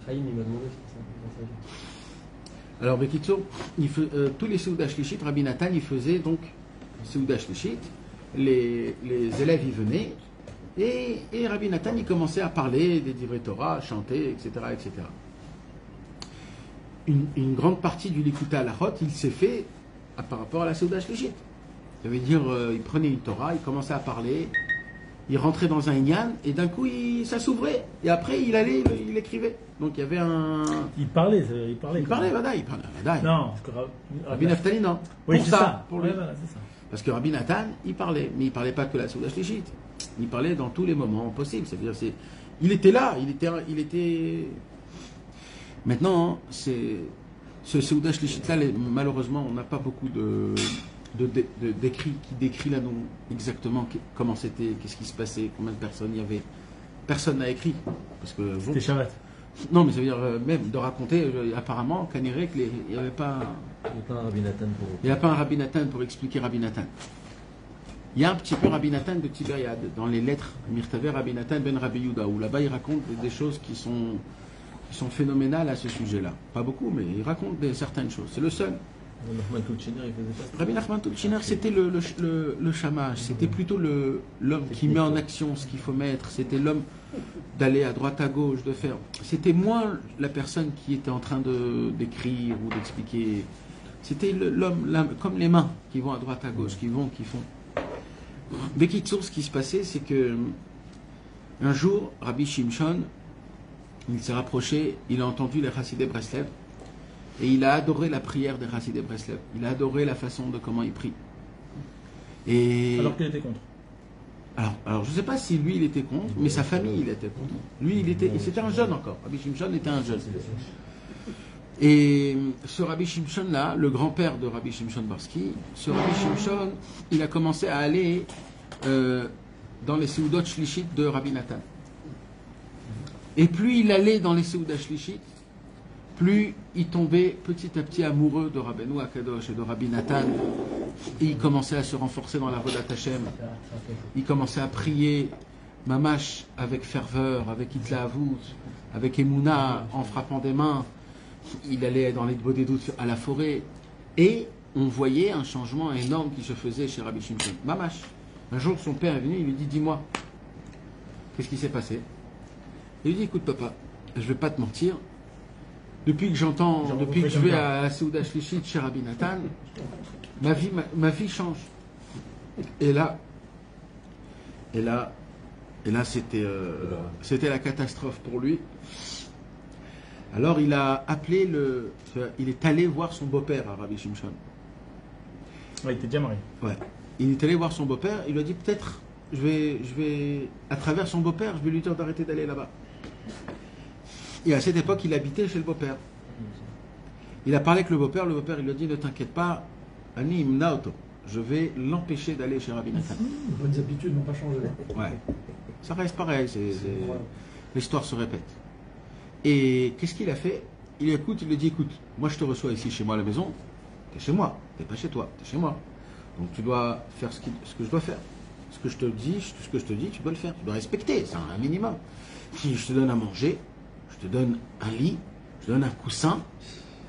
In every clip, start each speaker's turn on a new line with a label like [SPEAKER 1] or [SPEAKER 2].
[SPEAKER 1] Chaim, il m'a demandé ce que ça.
[SPEAKER 2] Alors, Bekitso, tous les Seudah Shlichit, Rabbi Nathan, il faisait donc Seudah Shlichit, les élèves y venaient, et Rabbi Nathan, il commençait à parler des Divrei Torah, à chanter, etc., etc. Une grande partie du Likuta Halachot, il s'est fait par rapport à la Seudah Shlichit. Ça veut dire, il prenait une Torah, il commençait à parler, il rentrait dans un inyan, et d'un coup, ça s'ouvrait. Et après, il allait, il écrivait. Donc, il y avait un...
[SPEAKER 3] Il parlait.
[SPEAKER 2] Vadaï.
[SPEAKER 3] Non, parce que
[SPEAKER 2] Rabbi Naftali, non.
[SPEAKER 3] Oui,
[SPEAKER 2] pour
[SPEAKER 3] c'est
[SPEAKER 2] ça,
[SPEAKER 3] ça.
[SPEAKER 2] pour lui.
[SPEAKER 3] Ouais, voilà, c'est ça.
[SPEAKER 2] Parce que Rabbi Nathan, il parlait. Mais il parlait pas que la Seudah Shlichit. Il parlait dans tous les moments possibles. C'est-à-dire, il était là. Il était... Maintenant, ce Seudah Shlichit-là, malheureusement, on n'a pas beaucoup d'écrits qui décrit là exactement comment c'était, qu'est-ce qui se passait, combien de personnes il y avait. Personne n'a écrit. Parce que
[SPEAKER 3] C'était Shabbat.
[SPEAKER 2] Non, mais ça veut dire même de raconter, apparemment, Kanirek, il n'y avait pas.
[SPEAKER 1] Il n'y a pas un Rabbi Nathan pour.
[SPEAKER 2] Il n'y a pas un Rabbi Nathan pour expliquer Rabbi Nathan. Il y a un petit peu Rabbi Nathan de Tibériade, dans les lettres Mirtavé Rabbi Nathan ben Rabbi Yuda, où là-bas il raconte des choses qui sont phénoménales à ce sujet-là. Pas beaucoup, mais il raconte certaines choses. C'est le seul.
[SPEAKER 1] Nachman Tulchiner, il faisait pas.
[SPEAKER 2] Rabbi Nachman Tulchiner, c'était le shamash, c'était plutôt l'homme qui met en action ce qu'il faut mettre, c'était l'homme d'aller à droite à gauche, de faire. C'était moins la personne qui était en train d'écrire ou d'expliquer. C'était l'homme, comme les mains qui vont à droite à gauche, qui font. Bekitsour, ce qui se passait, c'est que un jour, Rabbi Shimshon, il s'est rapproché, il a entendu les Chassidei Breslev. Et il a adoré la prière des Chassidei Breslev. Il a adoré la façon de comment il prie.
[SPEAKER 3] Alors qu'il était contre.
[SPEAKER 2] Alors je ne sais pas si lui il était contre, mais sa famille il était contre. Lui c'était un jeune encore. Rabbi Shimshon était un jeune. Et ce Rabbi Shimshon là, le grand-père de Rabbi Shimshon Barsky, ce Rabbi Shimshon, il a commencé à aller dans les Seudot Shlichit de Rabbi Nathan. Et plus il allait dans les Seudot Shlichit, plus il tombait petit à petit amoureux de Rabbeinu Akadosh et de Rabbi Nathan. Et il commençait à se renforcer dans la Vodat Hashem. Il commençait à prier Mamash avec ferveur, avec Itlaavout, avec Emouna, en frappant des mains. Il allait dans les Bodédoutes à la forêt. Et on voyait un changement énorme qui se faisait chez Rabbi Shimshon. Mamash. Un jour, son père est venu, il lui dit, dis-moi, qu'est-ce qui s'est passé? Il lui dit, écoute papa, je ne vais pas te mentir, depuis que je vais à la Seudah Shlichit chez Rabbi Nathan, ma vie change. Et là, c'était la catastrophe pour lui. Alors il a appelé il est allé voir son beau-père à Rabbi Shimshon.
[SPEAKER 3] Ouais, il était déjà marié.
[SPEAKER 2] Ouais. Il est allé voir son beau-père, il lui a dit peut-être, je vais, à travers son beau-père, je vais lui dire d'arrêter d'aller là-bas. Et à cette époque, il habitait chez le beau-père. Il a parlé avec le beau-père il lui a dit ne t'inquiète pas, Ani Imnaoto, je vais l'empêcher d'aller chez Rabbi Nathan.
[SPEAKER 4] Les bonnes habitudes n'ont pas changé.
[SPEAKER 2] Ouais. Ça reste pareil, l'histoire se répète. Et qu'est-ce qu'il a fait? Il lui dit écoute, moi je te reçois ici chez moi à la maison, t'es chez moi, t'es pas chez toi, t'es chez moi. Donc tu dois faire ce que je dois faire. Ce que je te dis, tu dois le faire. Tu dois respecter, c'est un minimum. Si je te donne à manger, je te donne un lit, je te donne un coussin,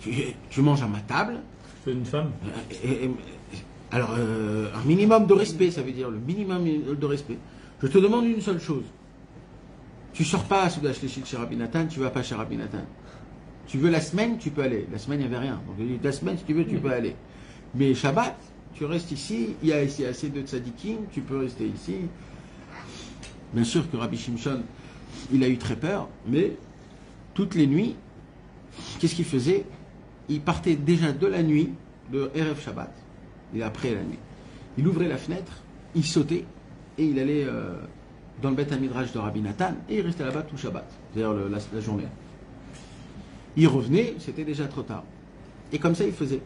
[SPEAKER 2] tu manges à ma table.
[SPEAKER 3] C'est une femme.
[SPEAKER 2] Alors, un minimum de respect, ça veut dire le minimum de respect. Je te demande une seule chose. Tu sors pas à Seudah Shlichit chez Rabbi Nathan, tu vas pas chez Rabbi Nathan. Tu veux la semaine, tu peux aller. La semaine, il n'y avait rien. Donc, la semaine, si tu veux, tu peux aller. Mais Shabbat, tu restes ici, il y a ici assez de tzadikim, tu peux rester ici. Bien sûr que Rabbi Shimshon, il a eu très peur, mais toutes les nuits, qu'est-ce qu'il faisait? Il partait déjà de la nuit, de Erev Shabbat, et après la nuit. Il ouvrait la fenêtre, il sautait, et il allait dans le Beth Midrash de Rabbi Nathan, et il restait là-bas tout Shabbat, c'est-à-dire la journée. Il revenait, c'était déjà trop tard. Et comme ça, il faisait.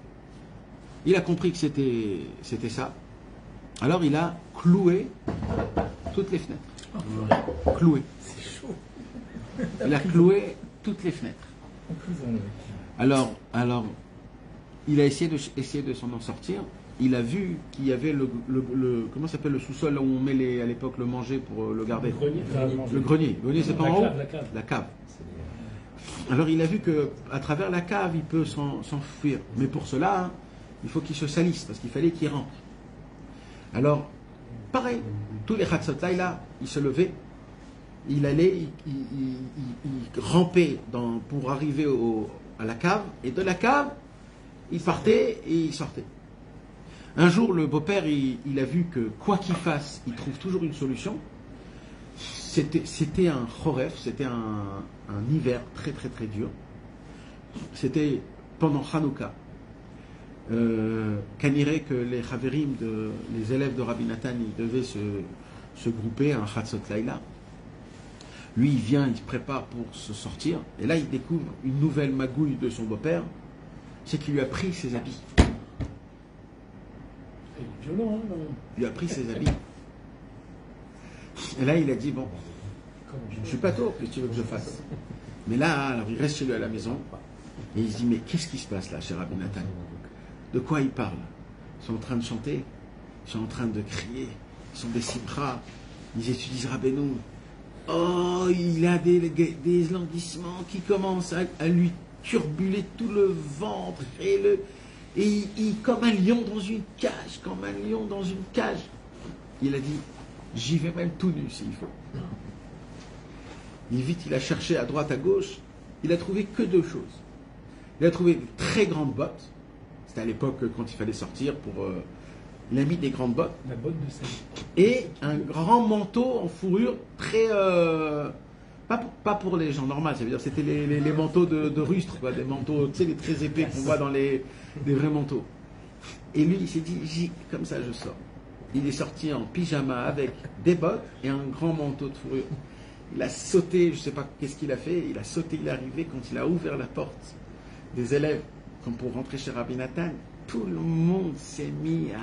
[SPEAKER 2] Il a compris que c'était ça. Alors il a cloué toutes les fenêtres. Cloué.
[SPEAKER 3] C'est chaud.
[SPEAKER 2] Il a cloué toutes les fenêtres. Alors, il a essayé de s'en sortir. Il a vu qu'il y avait comment s'appelle le sous-sol là où on met à l'époque le manger pour le garder.
[SPEAKER 4] Le grenier.
[SPEAKER 2] Le grenier. Le grenier, c'est pas en haut.
[SPEAKER 4] La cave.
[SPEAKER 2] La cave. Alors il a vu que à travers la cave, il peut s'enfuir. Mais pour cela, hein, il faut qu'il se salisse, parce qu'il fallait qu'il rentre. Alors, pareil, tous les Chatzot Laïla, il se levait, il allait, il rampait pour arriver à la cave, et de la cave, il partait et il sortait. Un jour, le beau-père, il a vu que quoi qu'il fasse, il trouve toujours une solution. C'était un choref, c'était un hiver très très très dur. C'était pendant Hanouka. Kaniré que les Chaverim, les élèves de Rabbi Nathan, ils devaient se grouper à un Chatzot Laïla. Lui, il vient, il se prépare pour se sortir, et là, il découvre une nouvelle magouille de son beau-père, c'est qu'il lui a pris ses habits.
[SPEAKER 3] C'est violent, hein.
[SPEAKER 2] Il lui a pris ses habits. Et là, il a dit, bon, je ne suis pas tôt, qu'est-ce que tu veux que je fasse? Mais là, alors, il reste chez lui à la maison, et il se dit, mais qu'est-ce qui se passe là, chez Rabbi Nathan? De quoi ils parlent? Ils sont en train de chanter, ils sont en train de crier, ils sont des simchas, ils étudient Rabbeinu. Oh, il a des languissements qui commencent à lui turbuler tout le ventre, et comme un lion dans une cage, comme un lion dans une cage. Il a dit, j'y vais même tout nu s'il faut. Vite, il a cherché à droite, à gauche, il a trouvé que deux choses. Il a trouvé de très grandes bottes. C'était à l'époque quand il fallait sortir il a mis des grandes bottes.
[SPEAKER 3] La botte de sel.
[SPEAKER 2] Et un grand manteau en fourrure très... pas pour les gens normaux, ça veut dire c'était les manteaux de rustres, quoi, des manteaux, tu sais, les très épais qu'on voit dans des vrais manteaux. Et lui, il s'est dit, comme ça je sors. Il est sorti en pyjama avec des bottes et un grand manteau de fourrure. Il a sauté, je ne sais pas qu'est-ce qu'il a fait, il a sauté, il est arrivé, quand il a ouvert la porte des élèves, comme pour rentrer chez Rabbi Nathan, tout le monde s'est mis à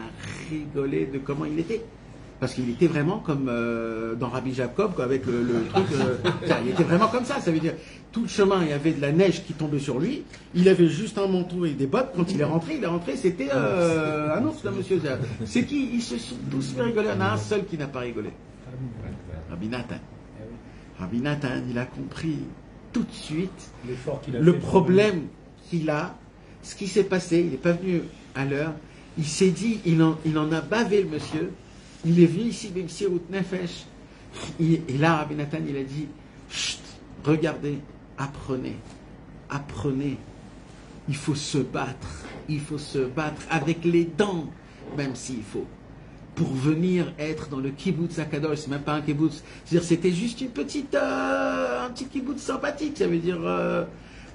[SPEAKER 2] rigoler de comment il était. Parce qu'il était vraiment comme dans Rabbi Jacob, quoi, avec le truc. Il était vraiment comme ça. Ça veut dire, tout le chemin, il y avait de la neige qui tombait sur lui. Il avait juste un manteau et des bottes. Quand il est rentré, c'était un ours, là, monsieur. C'est qui? Ils se sont tous fait rigoler. Il y en a un seul qui n'a pas rigolé. Rabbi Nathan. Rabbi Nathan, il a compris tout de suite le problème qu'il a, ce qui s'est passé. Il n'est pas venu à l'heure. Il s'est dit, il en a bavé le monsieur. Il est venu ici, Bimsirut Nefesh. Et là, Rabbi Nathan, il a dit, chut, regardez, apprenez. Il faut se battre avec les dents, même s'il faut, pour venir être dans le kibbutz Akadosh. C'est même pas un kibbutz. C'est-à-dire, c'était juste un petit kibbutz sympathique. Ça veut dire,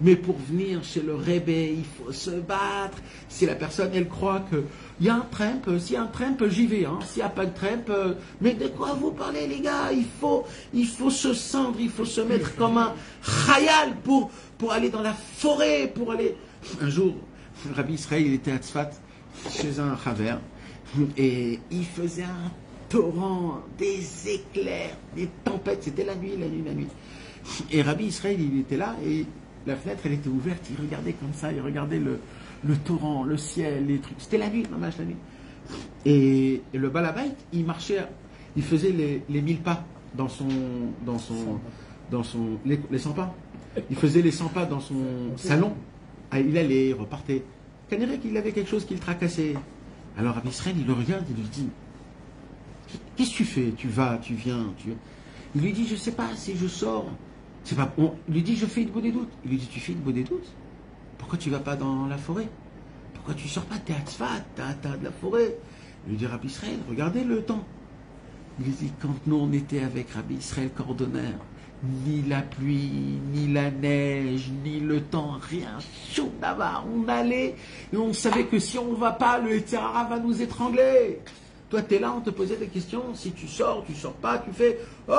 [SPEAKER 2] mais pour venir chez le Rebbe, il faut se battre. Si la personne, elle croit que il y a un trempe, s'il y a un trempe, j'y vais. Hein. S'il n'y a pas de trempe, mais de quoi vous parlez, les gars? Il faut se cendre, il faut se mettre comme un chayal pour aller dans la forêt, pour aller... Un jour, Rabbi Israël, il était à Tzfat, chez un chaver, et il faisait un torrent, des éclairs, des tempêtes. C'était la nuit. Et Rabbi Israël, il était là, et la fenêtre, elle était ouverte, il regardait comme ça, il regardait le torrent, le ciel, les trucs. C'était la nuit, la nuit. Et le balabait, il marchait, il faisait les 1000 pas dans les 100 pas. Il faisait les 100 pas dans son salon. Il allait, il repartait. Kaniré qu'il avait quelque chose qui le tracassait. Alors Rabbi Israël, il le regarde, il lui dit, qu'est-ce que tu fais? Tu vas, tu viens, Il lui dit, je sais pas, si je sors. Il lui dit, je fais une bonne doute. Il lui dit, tu fais une bonne doute? Pourquoi tu vas pas dans la forêt? Pourquoi tu sors pas? T'es à Tzfat, t'as de la forêt. Il lui dit, Rabbi Israël, regardez le temps. Il lui dit, quand nous on était avec Rabbi Israël Cordonner, ni la pluie, ni la neige, ni le temps, rien, chou là-bas. On allait et on savait que si on ne va pas, le Yetzirah va nous étrangler. Toi, tu es là, on te posait des questions. Si tu sors pas, tu fais « Oh,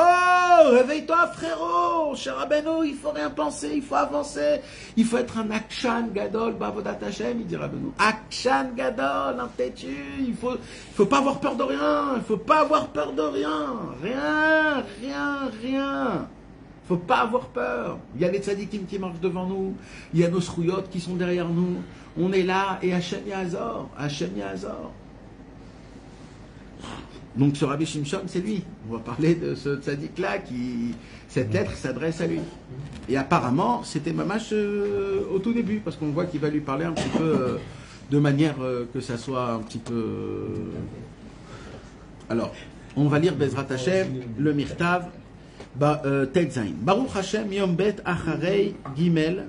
[SPEAKER 2] réveille-toi, frérot, cher Rabbeinu, il faut rien penser, il faut avancer. Il faut être un Akshan Gadol, Bavodat Hashem, il dit Rabbeinu. Akshan Gadol, un têtu. Il faut pas avoir peur de rien. Il faut pas avoir peur de rien. Rien. Il faut pas avoir peur. Il y a les tzadikim qui marchent devant nous. Il y a nos srouillottes qui sont derrière nous. On est là et Hashem Yazor. Donc ce Rabbi Shimshon, c'est lui. On va parler de ce tzaddik-là cette lettre s'adresse à lui. Et apparemment, c'était Mamash au tout début, parce qu'on voit qu'il va lui parler un petit peu de manière que ça soit un petit peu... Alors, on va lire Bezrat Hashem, le Mirtav, Tetzain. Baruch Hashem, Yom Bet Acharei Gimel,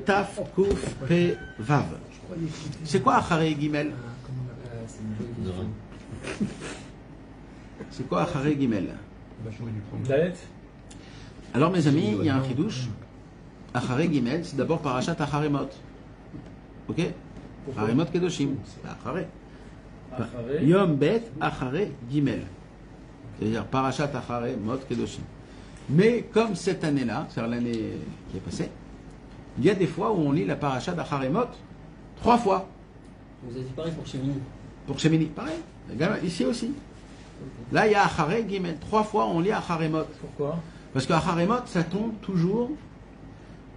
[SPEAKER 2] Taf Kuf Pe Vav. C'est quoi Acharei Gimel? C'est quoi Acharei Gimel?
[SPEAKER 3] Dalet.
[SPEAKER 2] Alors mes amis, il y a un chidouche. Acharei Gimel, c'est d'abord Parashat Acharemot. Ok? Acharemot Kedoshim. Acharei. Yom Bet Acharei Gimel. C'est-à-dire Parashat Acharemot Kedoshim. Mais comme cette année-là, c'est-à-dire l'année qui est passée, il y a des fois où on lit la Parashat Acharemot 3 fois.
[SPEAKER 1] Vous avez dit pareil pour Shemini.
[SPEAKER 2] Pour Shemini, pareil. Ici aussi. Là, il y a Acharei Gimel. 3 fois, on lit Acharemot.
[SPEAKER 3] Pourquoi?
[SPEAKER 2] Parce que Acharemot, ça tombe toujours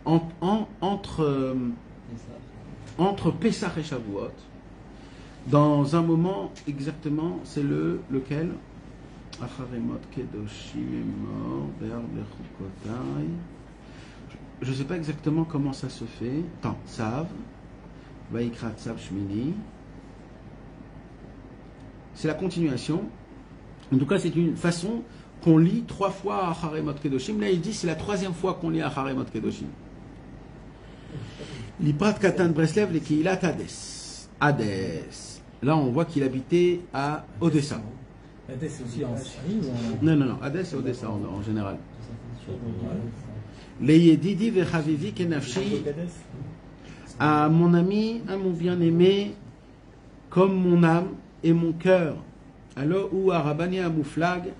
[SPEAKER 2] entre Pessah et Shavuot. Dans un moment exactement, c'est lequel? Acharemot Kedoshim mort, Bechukotai. Je ne sais pas exactement comment ça se fait. Attends, Tzav. Vaikra Tzav Shmini. C'est la continuation. En tout cas, c'est une façon qu'on lit 3 fois Acharemot Kedoshim. Là, il dit c'est la 3e fois qu'on lit Acharemot Kedoshim. L'Iprat Katan Breslev, les Keilat Hades. Là, on voit qu'il habitait à Odessa.
[SPEAKER 3] Hades, c'est aussi en Syrie ou en...
[SPEAKER 2] Non. Hades, c'est Odessa en général. Les Yedidi Vechavivi Kenafshi. À mon ami, à mon bien-aimé, comme mon âme et mon cœur. Alors, ou à Rabbani Amouflag,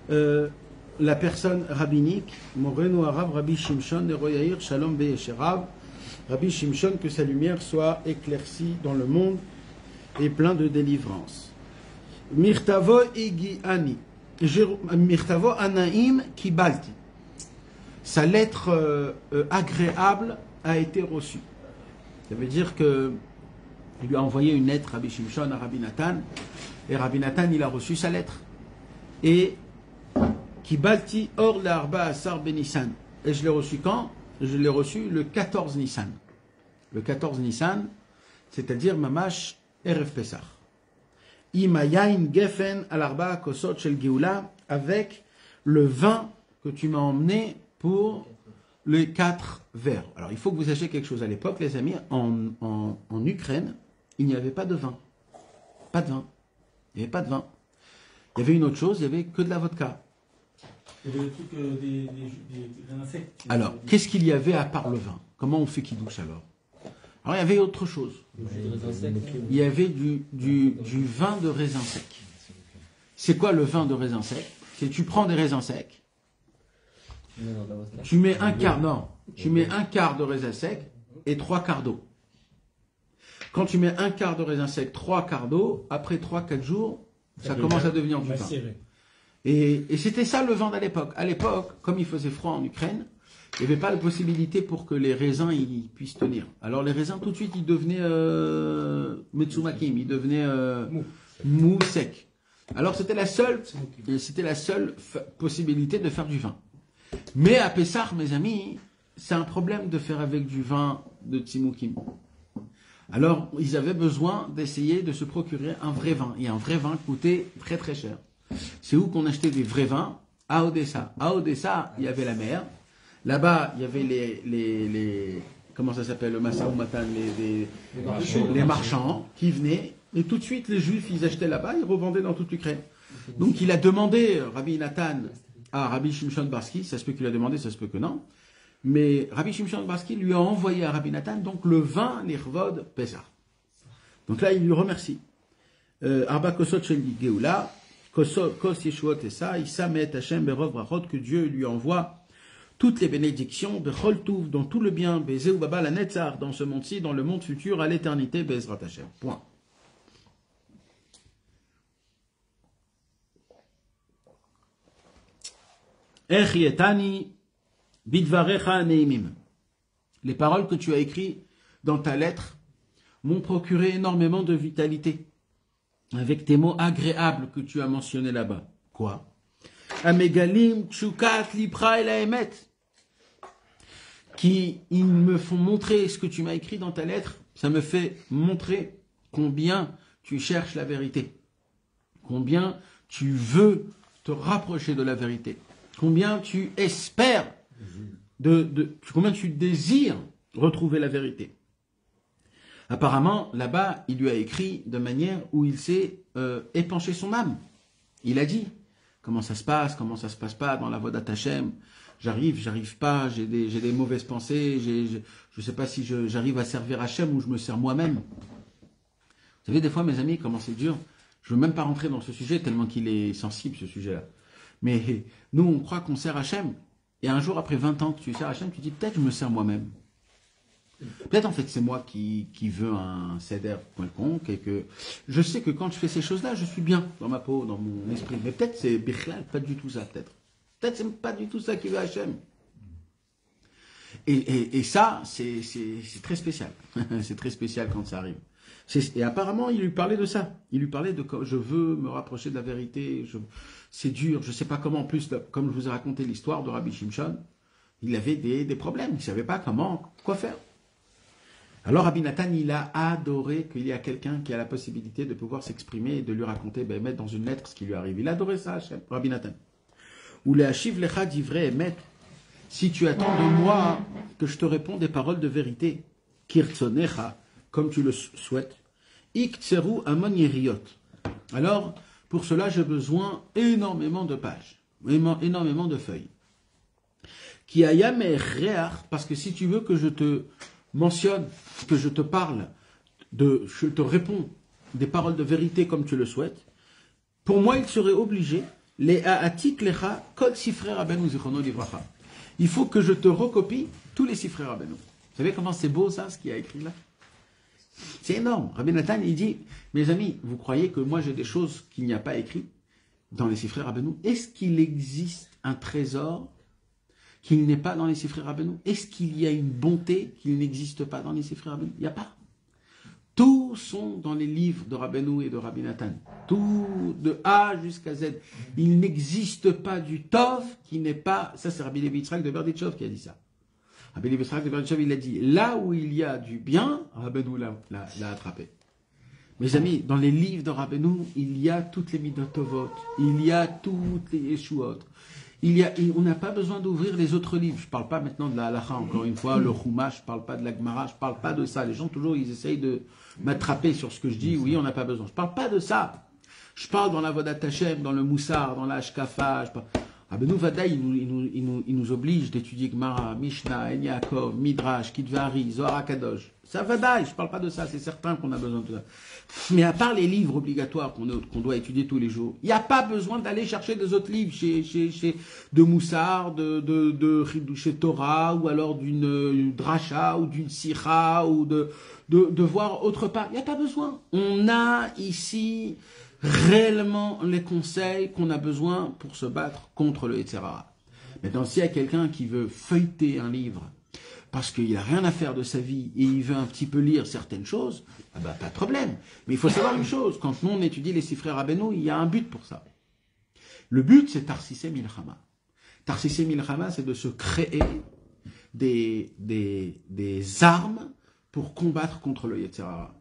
[SPEAKER 2] la personne rabbinique, Moreno Arav, Rabbi Shimshon, Neroyair, Shalom Be'esherav, Rabbi Shimshon, que sa lumière soit éclaircie dans le monde et plein de délivrance. Mirtavo Igiani, Mirtavo Anaim Kibalti. Sa lettre agréable a été reçue. Ça veut dire que il lui a envoyé une lettre, Rabbi Shimshon, à Rabbi Nathan, et Rabbi Nathan, il a reçu sa lettre. Et Kibalti or l'arba asar benissan. Et je l'ai reçu quand? Je l'ai reçu le 14 Nissan. Le 14 Nissan, c'est-à-dire Mamash Erev Pesach. Imayain Gefen al arba kosot shel Geoula, avec le vin que tu m'as emmené pour les 4 verres. Alors il faut que vous sachiez quelque chose à l'époque, les amis, en Ukraine, il n'y avait pas de vin. Pas de vin. Il n'y avait pas de vin. Il y avait une autre chose, il n'y avait que de la vodka.
[SPEAKER 3] Il y avait le truc des insectes.
[SPEAKER 2] Alors, qu'est-ce qu'il y avait à part le vin? Comment on fait qui douche alors? Alors, il y avait autre chose. Il y avait du vin de raisin sec. C'est quoi le vin de raisin sec? C'est tu prends des raisins secs, tu mets un quart de raisin sec et 3 quarts d'eau. Quand tu mets un quart de raisin sec, 3 quarts d'eau, après 3-4 jours, ça commence à devenir du vin. Et c'était ça le vin d'à l'époque. À l'époque, comme il faisait froid en Ukraine, il n'y avait pas de possibilité pour que les raisins ils puissent tenir. Alors les raisins, tout de suite, ils devenaient metsumakim, ils devenaient mou, sec. Alors c'était la seule possibilité de faire du vin. Mais à Pessah, mes amis, c'est un problème de faire avec du vin de tsimukim. Alors, ils avaient besoin d'essayer de se procurer un vrai vin. Et un vrai vin coûtait très très cher. C'est où qu'on achetait des vrais vins? À Odessa. À Odessa, il y avait la mer. Là-bas, il y avait les comment ça s'appelle, le Massa ou Matan, les marchands qui venaient. Et tout de suite, les Juifs, ils achetaient là-bas, ils revendaient dans toute l'Ukraine. Donc, il a demandé, Rabbi Nathan, à Rabbi Shimshon Barski, ça se peut qu'il a demandé, ça se peut que non. Mais Rabbi Shimshon Barski lui a envoyé à Rabbi Nathan donc le vin Nirvod Pesach. Donc là, il lui remercie. Arba Kosot Shel Geoula, Kos Yeshuot Esa, Isamet Hashem Berov Brachot, que Dieu lui envoie toutes les bénédictions, Bechol Touv, dans tout le bien, Bezeu Baba la Netzar, dans ce monde-ci, dans le monde futur, à l'éternité, Bezrat Hashem. Point. Echietani bidvarecha neimim. Les paroles que tu as écrites dans ta lettre m'ont procuré énormément de vitalité. avec tes mots agréables que tu as mentionnés là-bas. Quoi? Amegalim, Tchukat, Lipra et la Emet. Qui, ils me font montrer ce que tu m'as écrit dans ta lettre. Ça me fait montrer combien tu cherches la vérité. Combien tu veux te rapprocher de la vérité. Combien tu espères, combien tu désires retrouver la vérité. Apparemment, là-bas, il lui a écrit de manière où il s'est épanché son âme. Il a dit comment ça se passe pas dans la Vodat Hashem. J'arrive pas, j'ai des mauvaises pensées, je sais pas si j'arrive à servir Hashem ou je me sers moi-même. Vous savez, des fois, mes amis, comment c'est dur. Je veux même pas rentrer dans ce sujet tellement qu'il est sensible, ce sujet-là. Mais nous, on croit qu'on sert Hashem. Et un jour, après 20 ans que tu sers Hashem, tu dis peut-être je me sers moi-même. Peut-être en fait c'est moi qui veux un seder quelconque et que je sais que quand je fais ces choses-là, je suis bien dans ma peau, dans mon esprit. Mais peut-être c'est Bichlal, pas du tout ça, peut-être. Peut-être c'est pas du tout ça qui veut Hachem. Et ça, c'est très spécial. C'est très spécial quand ça arrive. Et apparemment, il lui parlait de ça. Il lui parlait de je veux me rapprocher de la vérité. C'est dur, je sais pas comment. En plus, comme je vous ai raconté l'histoire de Rabbi Shimshon, il avait des problèmes. Il savait pas quoi faire. Alors Rabbi Nathan, il a adoré qu'il y a quelqu'un qui a la possibilité de pouvoir s'exprimer et de lui raconter, mettre dans une lettre ce qui lui arrive. Il a adoré ça, Rabbi Nathan. Ou les Hashiv lecha divrei emet, si tu attends de moi que je te réponde des paroles de vérité, kirtsonecha, comme tu le souhaites, iktseru amon yeriot. Alors, pour cela, j'ai besoin énormément de pages, énormément de feuilles. Ki ayam reach, parce que si tu veux que je te mentionne, que je te parle, je te réponds des paroles de vérité comme tu le souhaites, pour moi, il serait obligé, les ha'atik lecha kol sifrei Rabbeinu zichrono livracha. Il faut que je te recopie tous les sifrei Rabbeinu. Vous savez comment c'est beau ça, ce qu'il y a écrit là? C'est énorme. Rabbi Nathan, il dit, mes amis, vous croyez que moi j'ai des choses qu'il n'y a pas écrites dans les sifrei Rabbeinu? Est-ce qu'il existe un trésor qu'il n'est pas dans les sifrei Rabbeinu? Est-ce qu'il y a une bonté qu'il n'existe pas dans les sifrei Rabbeinu? Il n'y a pas. Tous sont dans les livres de Rabbeinu et de Rabbi Nathan. Tout, de A jusqu'à Z. Il n'existe pas du Tov qui n'est pas... Ça, c'est Rabbi Levi Yitzhak de Berditchov qui a dit ça. Rabbi Levi Yitzhak de Berditchov, il a dit, là où il y a du bien, Rabbeinu l'a attrapé. Mes amis, dans les livres de Rabbeinu, il y a toutes les Midot Tovot, il y a toutes les Yeshuot. On n'a pas besoin d'ouvrir les autres livres. Je ne parle pas maintenant de la Halacha, encore une fois, le Chumash, je ne parle pas de la Gemara, je ne parle pas de ça. Les gens, toujours, ils essayent de m'attraper sur ce que je dis. Oui, on n'a pas besoin. Je ne parle pas de ça. Je parle dans la Vodat Hashem, dans le Moussar, dans la Hashkafa. Rabbeinu Vadaï, il nous oblige d'étudier Gemara, Mishnah, En Yaakov, Midrash, Kitvari, Zohar HaKadosh. Ça Vadaï, je ne parle pas de ça, c'est certain qu'on a besoin de ça. Mais à part les livres obligatoires qu'on doit étudier tous les jours, il n'y a pas besoin d'aller chercher des autres livres de Moussar, chez Torah, ou alors d'une Dracha, ou d'une Sira, ou de voir autre part. Il n'y a pas besoin. On a ici réellement les conseils qu'on a besoin pour se battre contre le Yetzer Hara. Maintenant, s'il y a quelqu'un qui veut feuilleter un livre parce qu'il n'a rien à faire de sa vie et il veut un petit peu lire certaines choses, pas de problème. Mais il faut savoir une chose, quand nous on étudie les sifrei Rabbeinu, il y a un but pour ça. Le but, c'est Tarsissé Milchama. Tarsissé Milchama, c'est de se créer des armes pour combattre contre le Yetzer Hara.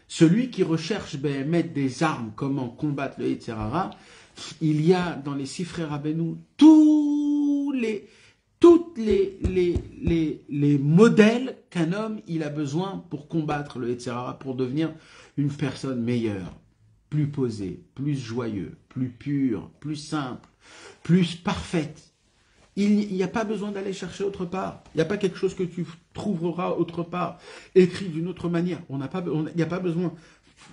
[SPEAKER 2] Celui qui recherche mettre des armes, comment combattre le Yetzer Hara, il y a dans les sifrei Rabbeinu tous les modèles qu'un homme il a besoin pour combattre le Yetzer Hara, pour devenir une personne meilleure, plus posée, plus joyeuse, plus pure, plus simple, plus parfaite. Il n'y a pas besoin d'aller chercher autre part. Il n'y a pas quelque chose que tu trouveras autre part, écrit d'une autre manière. Il n'y a pas besoin.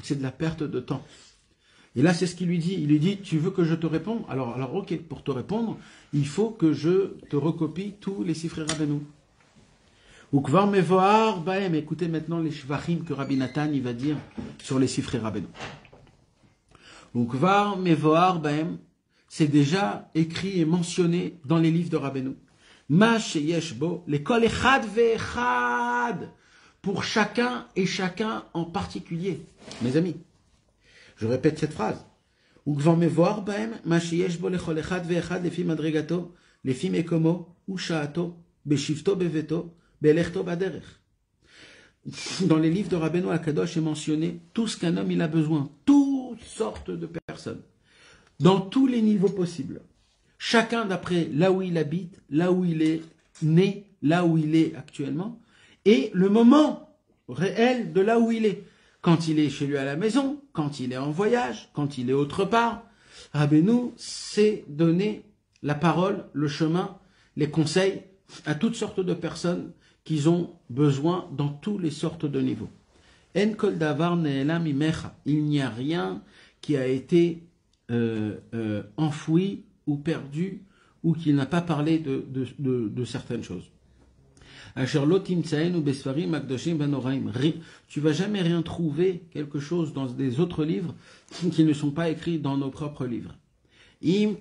[SPEAKER 2] C'est de la perte de temps. Et là, c'est ce qu'il lui dit. Il lui dit, tu veux que je te réponde? Alors, ok, pour te répondre, il faut que je te recopie tous les sifrei Rabbeinu. Ukvar mevoar baem. Écoutez maintenant les shvachim que Rabbi Nathan il va dire sur les sifrei Rabbeinu. Ukvar mevoar baem. C'est déjà écrit et mentionné dans les livres de Rabbeinu. Ma sheyesh bo, l'école echad ve'echad, pour chacun et chacun en particulier. Mes amis, Je répète cette phrase. Ukvan mevoar baem, ma sheyesh bo lechol echad ve'echad lefi madrigato, lefi mekomo, ushaato, beshivto beveto, belechto baderech. Dans les livres de Rabbeinu Akadosh est mentionné tout ce qu'un homme il a besoin, toutes sortes de personnes, dans tous les niveaux possibles. Chacun d'après là où il habite, là où il est né, là où il est actuellement, et le moment réel de là où il est. Quand il est chez lui à la maison, quand il est en voyage, quand il est autre part, Rabbeinu sait donner la parole, le chemin, les conseils à toutes sortes de personnes qu'ils ont besoin dans toutes les sortes de niveaux. En kol davar ne'elam imecha. Il n'y a rien qui a été enfoui ou perdu ou qui n'a pas parlé de certaines choses. Tu vas jamais rien trouver, quelque chose dans des autres livres qui ne sont pas écrits dans nos propres livres. Et il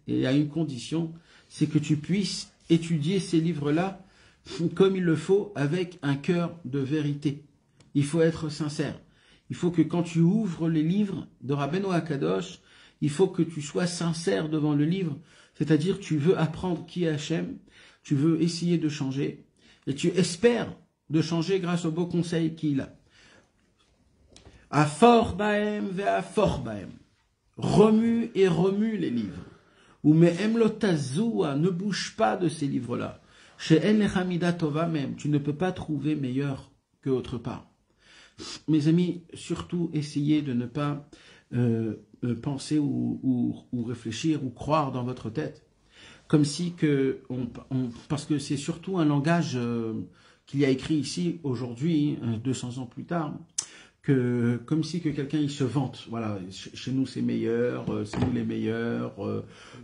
[SPEAKER 2] y a une condition, c'est que tu puisses étudier ces livres-là comme il le faut, avec un cœur de vérité. Il faut être sincère. Il faut que quand tu ouvres les livres de Rabbeinu Akadosh, il faut que tu sois sincère devant le livre, c'est-à-dire tu veux apprendre qui est Hachem, tu veux essayer de changer, et tu espères de changer grâce aux beaux conseils qu'il a. Afor baem ve'afor baem. Remue et remue les livres. Ou me'em lo tazoua, ne bouge pas de ces livres-là. Chez En Lechamida Tova même, tu ne peux pas trouver meilleur que autre part. Mes amis, surtout essayez de ne pas penser ou réfléchir ou croire dans votre tête comme si que parce que c'est surtout un langage qu'il y a écrit ici aujourd'hui 200 ans plus tard, que comme si que quelqu'un il se vante, voilà, chez nous c'est meilleur, c'est nous les meilleurs,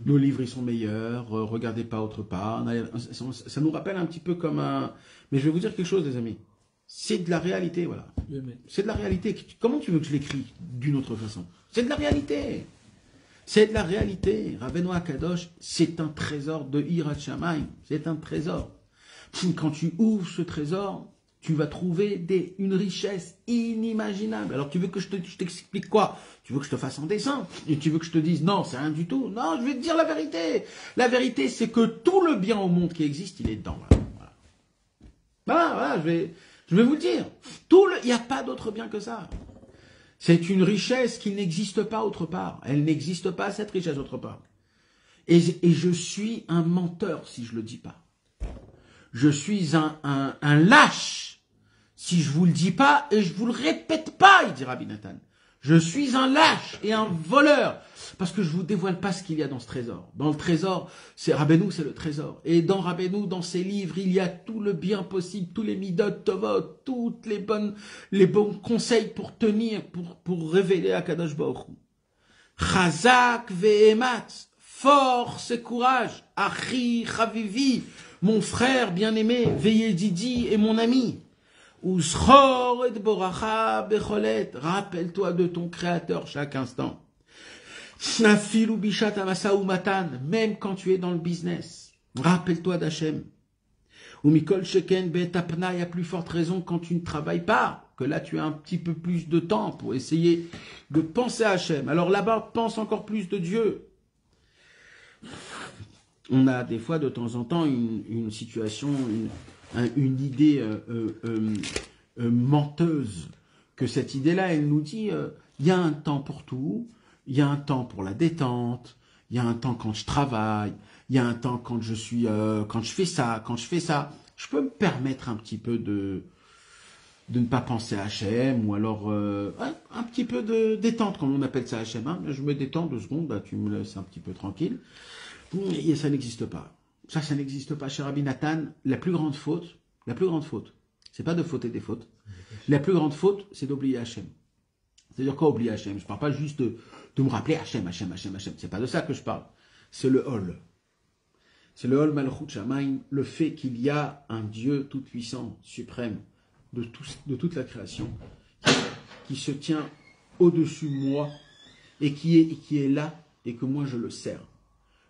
[SPEAKER 2] nos livres ils sont meilleurs, regardez pas autre part. Ça nous rappelle un petit peu comme un, mais je vais vous dire quelque chose les amis, c'est de la réalité, voilà. C'est de la réalité. Comment tu veux que je l'écris d'une autre façon? C'est de la réalité. C'est de la réalité. Rabbeinu Akadosh, c'est un trésor de Hirat Shamayim. C'est un trésor. Quand tu ouvres ce trésor, tu vas trouver une richesse inimaginable. Alors tu veux que je t'explique quoi? Tu veux que je te fasse un dessin? Et tu veux que je te dise non, c'est rien du tout? Non, je vais te dire la vérité. La vérité, c'est que tout le bien au monde qui existe, il est dedans. Voilà, je vais vous le dire. Il n'y a pas d'autre bien que ça. C'est une richesse qui n'existe pas autre part. Elle n'existe pas, cette richesse, autre part. Et je suis un menteur si je le dis pas. Je suis un lâche si je vous le dis pas et je vous le répète pas, il dit Rabbi Nathan. Je suis un lâche et un voleur parce que je vous dévoile pas ce qu'il y a dans ce trésor. Dans le trésor, c'est Rabbeinu, c'est le trésor. Et dans Rabbeinu, dans ses livres, il y a tout le bien possible, tous les midot tovot, toutes les bons conseils pour tenir, pour révéler à Kadosh Baruch Hu. Chazak ve'emat, force et courage. Achi chavivi, mon frère bien-aimé, veillez Didi et mon ami. Uschor et boracha becholet, rappelle-toi de ton Créateur chaque instant. Snafil ou bishat amasa ou matan, même quand tu es dans le business, rappelle-toi d'Hachem. Ou mikol sheken betapna, il y a plus forte raison quand tu ne travailles pas, que là tu as un petit peu plus de temps pour essayer de penser à Hachem. Alors là-bas, pense encore plus de Dieu. On a des fois de temps en temps une situation, une idée menteuse, que cette idée-là, elle nous dit, il y a un temps pour tout, il y a un temps pour la détente, il y a un temps quand je travaille, il y a un temps quand je fais ça, je peux me permettre un petit peu de ne pas penser à Hachem, ou alors un petit peu de détente, comme on appelle ça Hachem, hein. Je me détends 2 secondes, là, tu me laisses un petit peu tranquille, et ça n'existe pas. Ça n'existe pas. Chez Rabbi Nathan, la plus grande faute, c'est pas de fauter des fautes. La plus grande faute, c'est d'oublier Hachem. C'est-à-dire quoi, oublier Hachem? Je parle pas juste de me rappeler Hachem. C'est pas de ça que je parle. C'est le Hol. C'est le Hol Malchut Shamayim, le fait qu'il y a un Dieu tout-puissant, suprême, de toute la création, qui se tient au-dessus de moi, et qui est là, et que moi je le sers.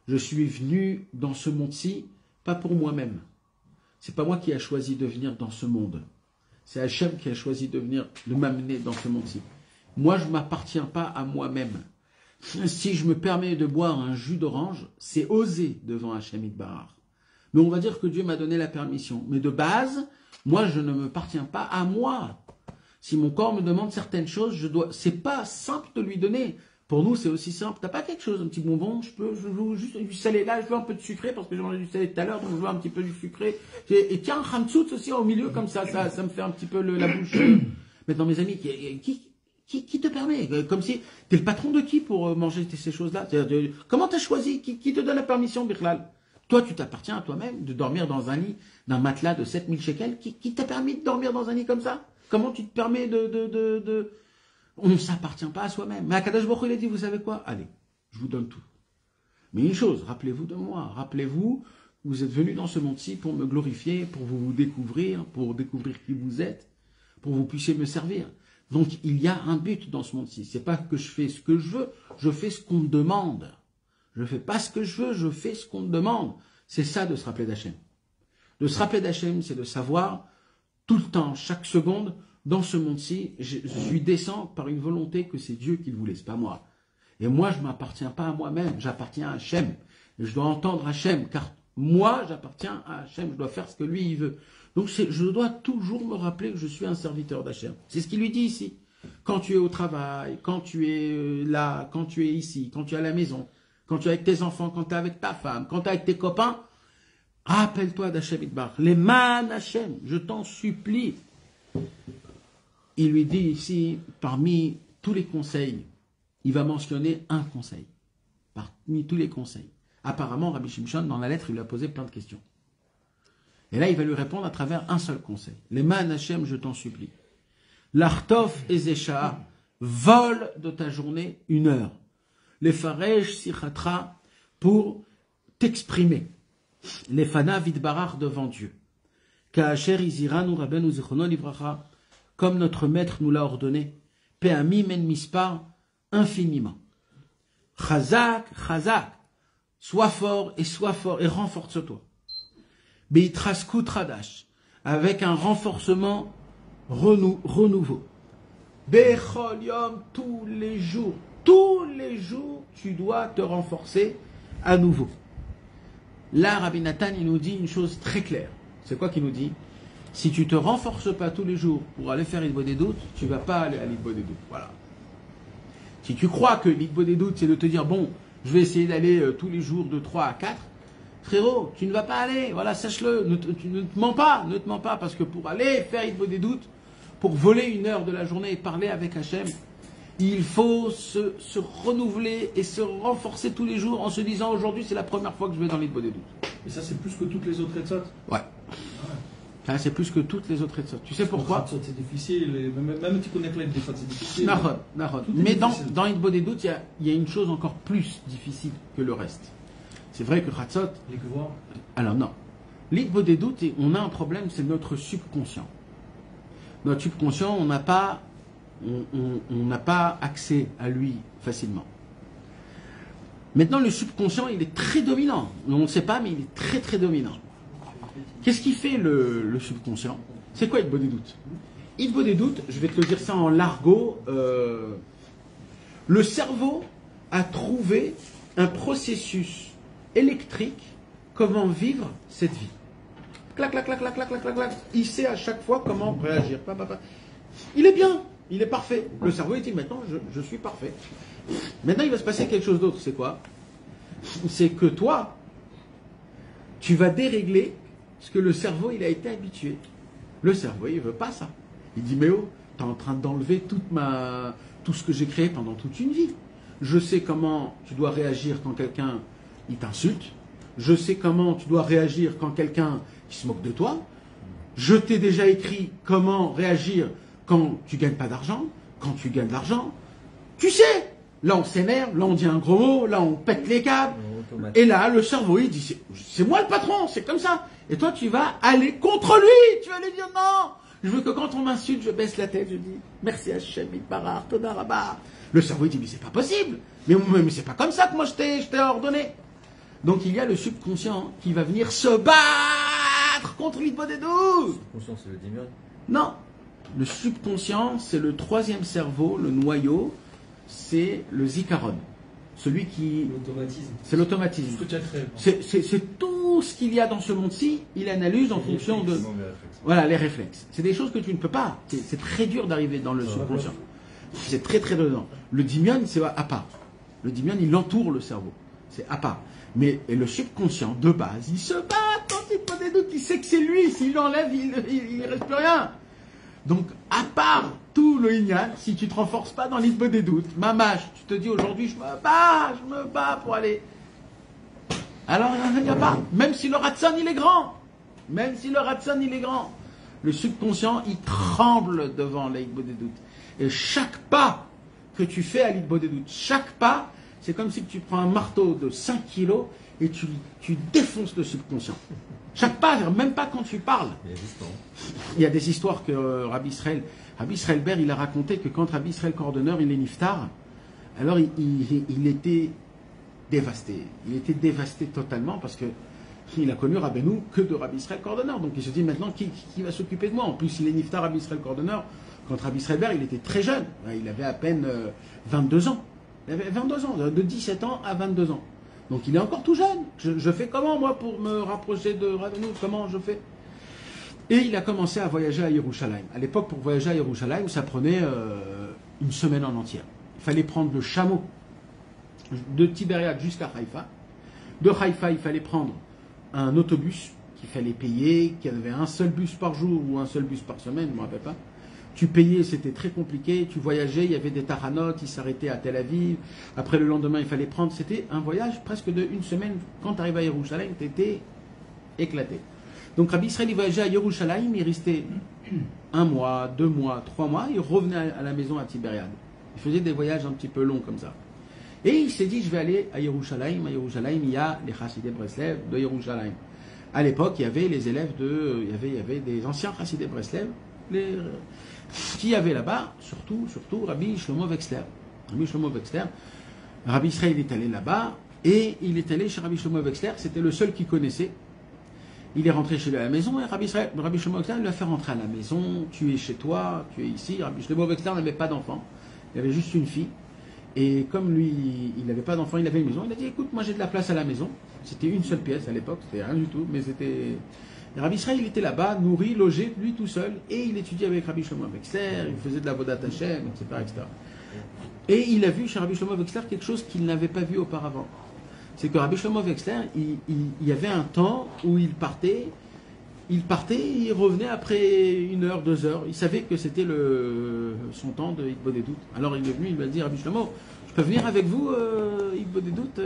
[SPEAKER 2] Je suis venu dans ce monde-ci, pas pour moi-même. C'est pas moi qui ai choisi de venir dans ce monde. C'est Hachem qui a choisi de m'amener dans ce monde-ci. Moi, je ne m'appartiens pas à moi-même. Si je me permets de boire un jus d'orange, c'est oser devant Hachem Yitbarach. Mais on va dire que Dieu m'a donné la permission. Mais de base, moi, je ne m'appartiens pas à moi. Si mon corps me demande certaines choses, c'est pas simple de lui donner. Pour nous, c'est aussi simple. T'as pas quelque chose, un petit bonbon, je veux juste du salé là, je veux un peu de sucré parce que j'ai mangé du salé tout à l'heure, donc je veux un petit peu du sucré. Et tiens, un hamsout aussi au milieu, comme ça me fait un petit peu la bouche. Maintenant, mes amis, qui te permet? Comme si, t'es le patron de qui pour manger ces choses-là? Comment t'as choisi? Qui te donne la permission, Birlal? Toi, tu t'appartiens à toi-même de dormir dans un lit, d'un matelas de 7000 shekels. Qui t'a permis de dormir dans un lit comme ça? Comment tu te permets On ne s'appartient pas à soi-même. Mais Akadosh Baruch Hu, il a dit, vous savez quoi? Allez, je vous donne tout. Mais une chose, rappelez-vous de moi. Rappelez-vous, vous êtes venus dans ce monde-ci pour me glorifier, pour vous découvrir, pour découvrir qui vous êtes, pour que vous puissiez me servir. Donc, il y a un but dans ce monde-ci. C'est pas que je fais ce que je veux, je fais ce qu'on me demande. Je fais pas ce que je veux, je fais ce qu'on me demande. C'est ça de se rappeler d'Hachem. De se rappeler d'Hachem, c'est de savoir tout le temps, chaque seconde, dans ce monde-ci, je suis descend par une volonté que c'est Dieu qui le voulait, c'est pas moi. Et moi, je ne m'appartiens pas à moi-même, j'appartiens à Hachem. Et je dois entendre Hachem, car moi, j'appartiens à Hachem, je dois faire ce que lui, il veut. Donc, je dois toujours me rappeler que je suis un serviteur d'Hachem. C'est ce qu'il lui dit ici. Quand tu es au travail, quand tu es là, quand tu es ici, quand tu es à la maison, quand tu es avec tes enfants, quand tu es avec ta femme, quand tu es avec tes copains, rappelle-toi d'Hachem Yitbarach. Les man Hachem, je t'en supplie. Il lui dit ici, parmi tous les conseils, il va mentionner un conseil. Parmi tous les conseils. Apparemment, Rabbi Shimshon, dans la lettre, il lui a posé plein de questions. Et là, il va lui répondre à travers un seul conseil. Les man Hachem, je t'en supplie. L'artof et Zécha, vole de ta journée 1 heure. Les farej sichatra, pour t'exprimer. Les fana vidbarach devant Dieu. Ka'asher iziranu rabenu zichrono livracha, comme notre maître nous l'a ordonné. Pe'ami men mispar, infiniment. Chazak, chazak, sois fort et renforce-toi. Beitraskut radash, avec un renforcement renouveau. Bechol yom, tous les jours, tu dois te renforcer à nouveau. Là, Rabbi Nathan, il nous dit une chose très claire. C'est quoi qu'il nous dit? Si tu te renforces pas tous les jours pour aller faire l'Hitbod des doutes, tu vas pas aller à l'Hitbod des doutes. Voilà. Si tu crois que l'Hitbod des doutes, c'est de te dire, bon, je vais essayer d'aller tous les jours de 3 à 4, frérot, tu ne vas pas aller. Voilà, sache-le. Tu ne te mens pas. Ne te mens pas, parce que pour aller faire l'Hitbod des doutes, pour voler 1 heure de la journée et parler avec Hachem, il faut se renouveler et se renforcer tous les jours en se disant, aujourd'hui, c'est la première fois que je vais dans l'Hitbod des doutes.
[SPEAKER 3] Et ça, c'est plus que toutes les autres etzot.
[SPEAKER 2] Ouais. Ah, c'est plus que toutes les autres etzot. Tu sais pourquoi?
[SPEAKER 3] C'est difficile, même tu connais plein des fois, c'est difficile.
[SPEAKER 2] Nahon. Mais dans Hitbod des doutes, il y a une chose encore plus difficile que le reste. C'est vrai que Chatzot...
[SPEAKER 3] Les gvois.
[SPEAKER 2] Alors non. L'Hitbod des doutes, on a un problème, c'est notre subconscient. Notre subconscient, on n'a pas accès à lui facilement. Maintenant, le subconscient, il est très dominant. On ne sait pas, mais il est très très dominant. Qu'est-ce qui fait le subconscient? C'est quoi Hitbod des doutes? Hitbod des doutes, je vais te le dire ça en l'argot. Le cerveau a trouvé un processus électrique comment vivre cette vie. Clac, clac, clac, clac, clac, clac, clac, clac. Il sait à chaque fois comment réagir. Il est bien, il est parfait. Le cerveau il dit maintenant je suis parfait. Maintenant il va se passer quelque chose d'autre. C'est quoi? C'est que toi, tu vas dérégler ce que le cerveau il a été habitué. Le cerveau il veut pas ça. Il dit mais oh, tu es en train d'enlever tout ce que j'ai créé pendant toute une vie. Je sais comment tu dois réagir quand quelqu'un il t'insulte. Je sais comment tu dois réagir quand quelqu'un qui se moque de toi. Je t'ai déjà écrit comment réagir quand tu gagnes pas d'argent, quand tu gagnes de l'argent. Tu sais, là on s'énerve, là on dit un gros mot, là on pète les câbles. Et là le cerveau il dit c'est moi le patron, c'est comme ça. Et toi tu vas aller contre lui, tu vas lui dire non. Je veux que quand on m'insulte, je baisse la tête, je dis merci Hachem Yitbarach, Toda Rabba. Le cerveau il dit mais c'est pas possible, mais c'est pas comme ça que moi je t'ai ordonné. Donc il y a le subconscient qui va venir se battre contre l'Hitbod des doutes.
[SPEAKER 4] Le subconscient, c'est le démiurge?
[SPEAKER 2] Non, Le subconscient, c'est le troisième cerveau, le noyau, c'est le zikaron. Celui qui...
[SPEAKER 1] L'automatisme.
[SPEAKER 2] C'est l'automatisme.
[SPEAKER 3] Tout ce que tu as créé.
[SPEAKER 2] C'est tout ce qu'il y a dans ce monde-ci, il analyse en fonction de... Voilà, les réflexes. C'est des choses que tu ne peux pas. C'est très dur d'arriver dans le subconscient. C'est très très dedans. Le dimion, c'est à part. Le dimion, il entoure le cerveau. C'est à part. Mais et le subconscient, de base, il se bat quand il pose des doutes. Il sait que c'est lui. S'il l'enlève, il ne reste plus rien. Donc, à part tout le Inyan, si tu ne te renforces pas dans l'île des doutes, mamache, tu te dis aujourd'hui, je me bats pour aller. Alors, il n'y a pas. Même si le Ratson, il est grand. Même si le Ratson, il est grand. Le subconscient, il tremble devant l'île des doutes. Et chaque pas que tu fais à l'île des doutes, chaque pas, c'est comme si tu prends un marteau de 5 kilos et tu défonces le subconscient. Chaque pas, même pas quand tu parles. Il y a des histoires que Rabbi Israël Ber, il a raconté que quand Rabbi Israël Cordonneur, il est niftar, alors il était dévasté. Il était dévasté totalement parce que il a connu Rabbeinu que de Rabbi Israël Cordonneur. Donc il se dit maintenant qui va s'occuper de moi. En plus, il est niftar Rabbi Israël Cordonneur. Quand Rabbi Israël Ber, il était très jeune. Il avait à peine 22 ans. Il avait 22 ans, de 17 ans à 22 ans. Donc il est encore tout jeune. Je fais comment, moi, pour me rapprocher de Rabbeinu? Comment je fais? Et il a commencé à voyager à Yerushalayim. À l'époque, pour voyager à Yerushalayim, ça prenait une semaine en entière. Il fallait prendre le chameau de Tibériade jusqu'à Haïfa. De Haïfa, il fallait prendre un autobus qu'il fallait payer, qu'il y avait un seul bus par jour ou un seul bus par semaine, je ne me rappelle pas. Tu payais, c'était très compliqué. Tu voyageais, il y avait des taranotes, ils s'arrêtaient à Tel Aviv. Après, le lendemain, il fallait prendre. C'était un voyage presque d'une semaine. Quand tu arrives à Yerushalayim, tu étais éclaté. Donc, Rabbi Israël, il voyageait à Yerushalayim, il restait 1 mois, 2 mois, 3 mois. Il revenait à la maison à Tibériade. Il faisait des voyages un petit peu longs comme ça. Et il s'est dit, je vais aller à Yerushalayim. À Yerushalayim, il y a les Chassidei Breslev de Yerushalayim. À l'époque, il y avait les élèves il y avait des anciens Chassidei Breslev, qui avaient là-bas, surtout Rabbi Shlomo Wexler. Rabbi Shlomo Wexler, Rabbi Israël est allé là-bas, et il est allé chez Rabbi Shlomo Wexler, c'était le seul qui connaissait. Il est rentré chez lui à la maison, et Rabbi Shlomo Wexler lui a fait rentrer à la maison, tu es chez toi, tu es ici. Rabbi Shlomo Wexler n'avait pas d'enfant, il avait juste une fille. Et comme lui, il n'avait pas d'enfant, il avait une maison, il a dit, écoute, moi j'ai de la place à la maison. C'était une seule pièce à l'époque, c'était rien du tout, mais c'était... Et Rabbi Israël, il était là-bas, nourri, logé, lui tout seul, et il étudiait avec Rabbi Shlomo Wexler, il faisait de la Vodat Hashem, etc. Et il a vu chez Rabbi Shlomo Wexler quelque chose qu'il n'avait pas vu auparavant. C'est que Rabbi Shlomo Wexler, il y avait un temps où il partait, il revenait après 1 heure, 2 heures. Il savait que c'était son temps de Hitbo des doutes. Alors il est venu, il lui a dit, Rabbi Shlomo, je peux venir avec vous, Hitbo des doutes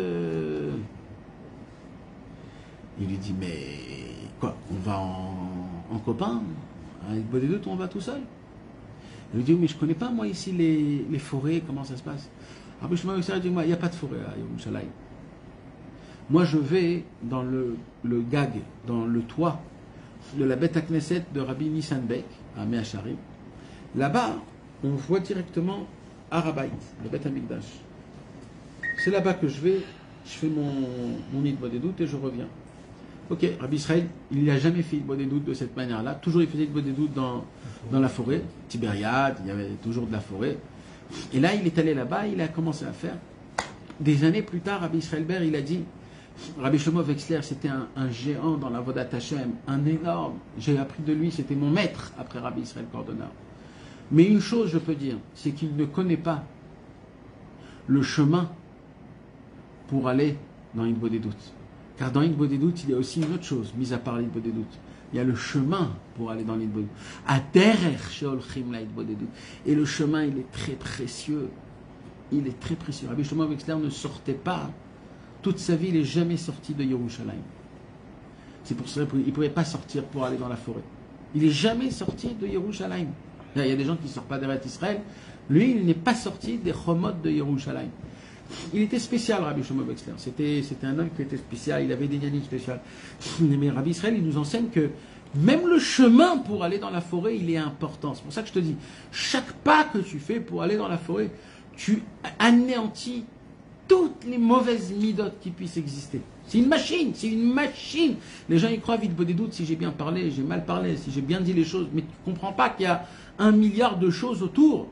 [SPEAKER 2] Il lui dit, mais quoi, on va en copain? À Hitbo des doutes, on va tout seul? Il lui dit, mais je ne connais pas moi ici les forêts, comment ça se passe? Rabbi Shlomo Wexler dit, moi, il n'y a pas de forêt à Yerushalayim. Moi, je vais dans le gag, dans le toit de la Beth Knesset de Rabbi Nissan Beck, à Mea Sharim. Là-bas, on voit directement Harabait, le Beth Amikdash. C'est là-bas que je vais, je fais mon Hitbo des doutes et je reviens. Ok, Rabbi Israël, il n'a jamais fait Hitbo des doutes de cette manière-là. Toujours, il faisait Hitbo des doutes dans la forêt, Tibériade, il y avait toujours de la forêt. Et là, il est allé là-bas, il a commencé à faire. Des années plus tard, Rabbi Israël Ber, il a dit, Rabbi Shlomo Wexler, c'était un géant dans la Vodat Hashem, un énorme. J'ai appris de lui, c'était mon maître après Rabbi Israël Cordonneur. Mais une chose, je peux dire, c'est qu'il ne connaît pas le chemin pour aller dans Hitbo des doutes. Car dans Hitbo des doutes, il y a aussi une autre chose, mis à part l'Hitbo des doutes. Il y a le chemin pour aller dans l'Hitbo des doutes. Aderer sheolchim la Hitbo des doutes. Et le chemin, il est très précieux. Il est très précieux. Rabbi Shlomo Wexler ne sortait pas. Toute sa vie, il n'est jamais sorti de Yerushalayim. C'est pour ça qu'il ne pouvait pas sortir pour aller dans la forêt. Il n'est jamais sorti de Yerushalayim. Il y a des gens qui ne sortent pas d'Eretz Israël. Lui, il n'est pas sorti des Chomot de Yerushalayim. Il était spécial, Rabbi Shlomo Wexler. C'était un homme qui était spécial. Il avait des nianim spéciales. Mais Rabbi Israël, il nous enseigne que même le chemin pour aller dans la forêt, il est important. C'est pour ça que je te dis, chaque pas que tu fais pour aller dans la forêt, tu anéantis toutes les mauvaises midotes qui puissent exister. C'est une machine, c'est une machine. Les gens y croient vite, des doutes, si j'ai bien parlé, j'ai mal parlé, si j'ai bien dit les choses, mais tu ne comprends pas qu'il y a 1 milliard de choses autour.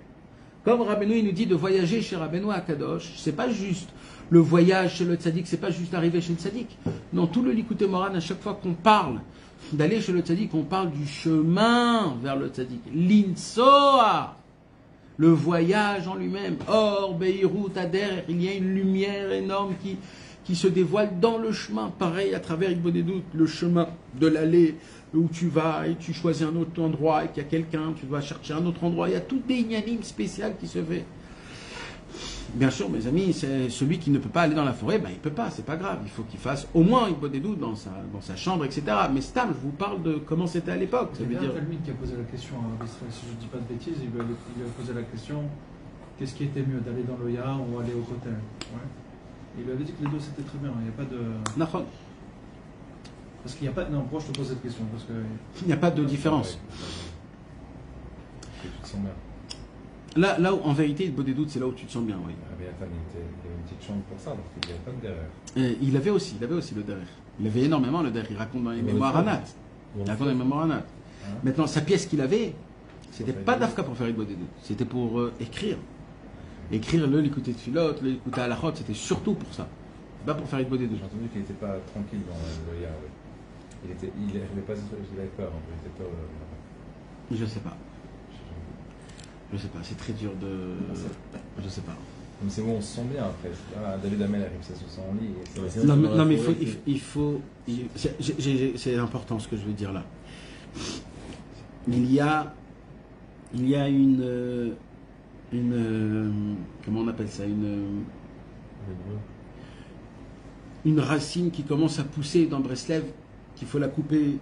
[SPEAKER 2] Comme Rabbeinu il nous dit de voyager chez Rabbeinu à Kadosh, c'est pas juste le voyage chez le tzaddik, c'est pas juste arriver chez le tzaddik. Non, tout le Likutei Moharan, à chaque fois qu'on parle d'aller chez le tzaddik, on parle du chemin vers le tzaddik. L'Insoa, le voyage en lui-même. Or, Beirut, Ader, il y a une lumière énorme qui se dévoile dans le chemin. Pareil à travers Ibn le chemin de l'allée où tu vas et tu choisis un autre endroit et qu'il y a quelqu'un, tu vas chercher un autre endroit. Il y a toutes des inanimes spéciales qui se fait. Bien sûr, mes amis, c'est celui qui ne peut pas aller dans la forêt, ben il peut pas, c'est pas grave. Il faut qu'il fasse au moins Ibn dans sa chambre, etc. Mais Stam, je vous parle de comment c'était à l'époque.
[SPEAKER 4] C'est bien Talmud qui a posé la question à Israël, si je ne dis pas de bêtises, il lui a posé la question qu'est-ce qui était mieux, d'aller dans le Yahar ou aller au Kotel, ouais. Il lui avait dit que les deux c'était très bien, il n'y a pas de.
[SPEAKER 2] Nahon.
[SPEAKER 4] Parce qu'il n'y a pas. Non, pourquoi je te pose cette question? Parce que.
[SPEAKER 2] Il n'y a pas de différence.
[SPEAKER 5] Tu te sens bien.
[SPEAKER 2] Là où, en vérité, le beau des doutes, c'est là où tu te sens bien, oui.
[SPEAKER 5] Ah, mais attends, il y avait une petite chambre pour ça, parce qu'il n'y avait pas de derrière.
[SPEAKER 2] Il avait aussi le derrière. Il avait énormément le derrière. Il raconte dans les mémoires Anat. Il raconte dans les mémoires Anat. Maintenant, sa pièce qu'il avait, c'était pas d'Afka pour faire le beau des doutes. C'était pour écrire. Écrire le l'écouter de Philot, le l'écouter à la Chot, c'était surtout pour ça. Pas pour faire le beau des doutes.
[SPEAKER 5] J'ai entendu qu'il n'était pas tranquille dans le Yahar. Il avait pas, il avait peur, il était peur.
[SPEAKER 2] Je sais pas. Je sais pas, c'est très dur de. Je sais pas.
[SPEAKER 5] Mais c'est bon, on se sent bien après. Ah, David Amel arrive, ça se sent en lit.
[SPEAKER 2] Non, mais il faut. C'est important ce que je veux dire là. Il y a une. Comment on appelle ça, une racine qui commence à pousser dans Breslev, qu'il faut la couper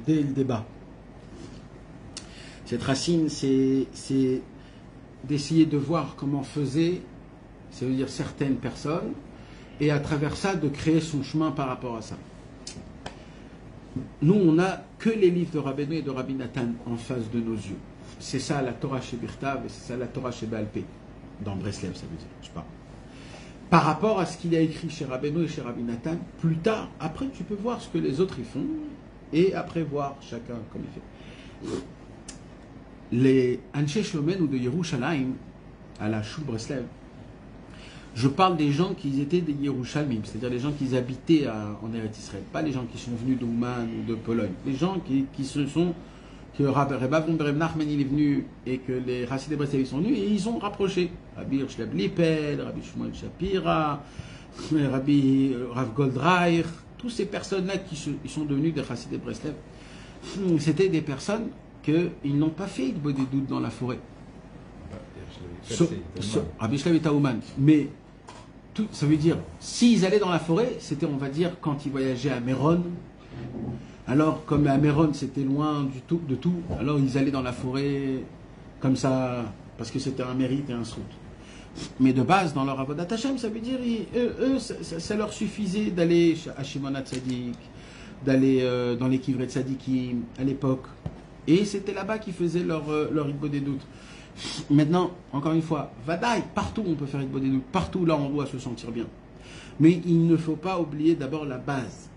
[SPEAKER 2] dès le débat. Cette racine, c'est d'essayer de voir comment faisaient, ça veut dire certaines personnes, et à travers ça, de créer son chemin par rapport à ça. Nous, on n'a que les livres de Rabbeinu et de Rabbi Nathan en face de nos yeux. C'est ça la Torah chez Birtav et c'est ça la Torah chez Baal Pé. Dans Breslev, ça veut dire, je sais pas. Par rapport à ce qu'il a écrit chez Rabbeinu et chez Rabbi Nathan, plus tard, après tu peux voir ce que les autres y font, et après voir chacun comme il fait. Les Anshe Shlomen ou de Yerushalayim, à la Shul Breslev, je parle des gens qui étaient des Yerushalmim, c'est-à-dire les gens qui habitaient en Eretz Israël, pas les gens qui sont venus d'Ouman ou de Pologne, les gens qui se sont, que Rabbi Avram Berem Nachman il est venu et que les Rassidés Breslev sont venus et ils ont rapproché. Rabbi Hirschleb Lippel, Rabbi Shmuel Shapira, Rabbi Rav Goldreich, toutes ces personnes-là qui sont devenues des Rassidés Breslev, c'était des personnes qu'ils n'ont pas fait des doutes dans la forêt. Rabbi Shlomo était à Ouman. Mais ça veut dire, s'ils allaient dans la forêt, c'était, on va dire, quand ils voyageaient à Méron. Alors, comme à Méron, c'était loin de tout, alors ils allaient dans la forêt comme ça, parce que c'était un mérite et un sout. Mais de base, dans leur avodat Hashem, ça veut dire, eux, ça leur suffisait d'aller à Shimon HaTzadik, d'aller dans les Kivrei Tzadikim à l'époque. Et c'était là-bas qu'ils faisaient leur Igbo des doutes. Maintenant, encore une fois, Vadaï, partout on peut faire Igbo des doutes, partout là on doit se sentir bien. Mais il ne faut pas oublier d'abord la base.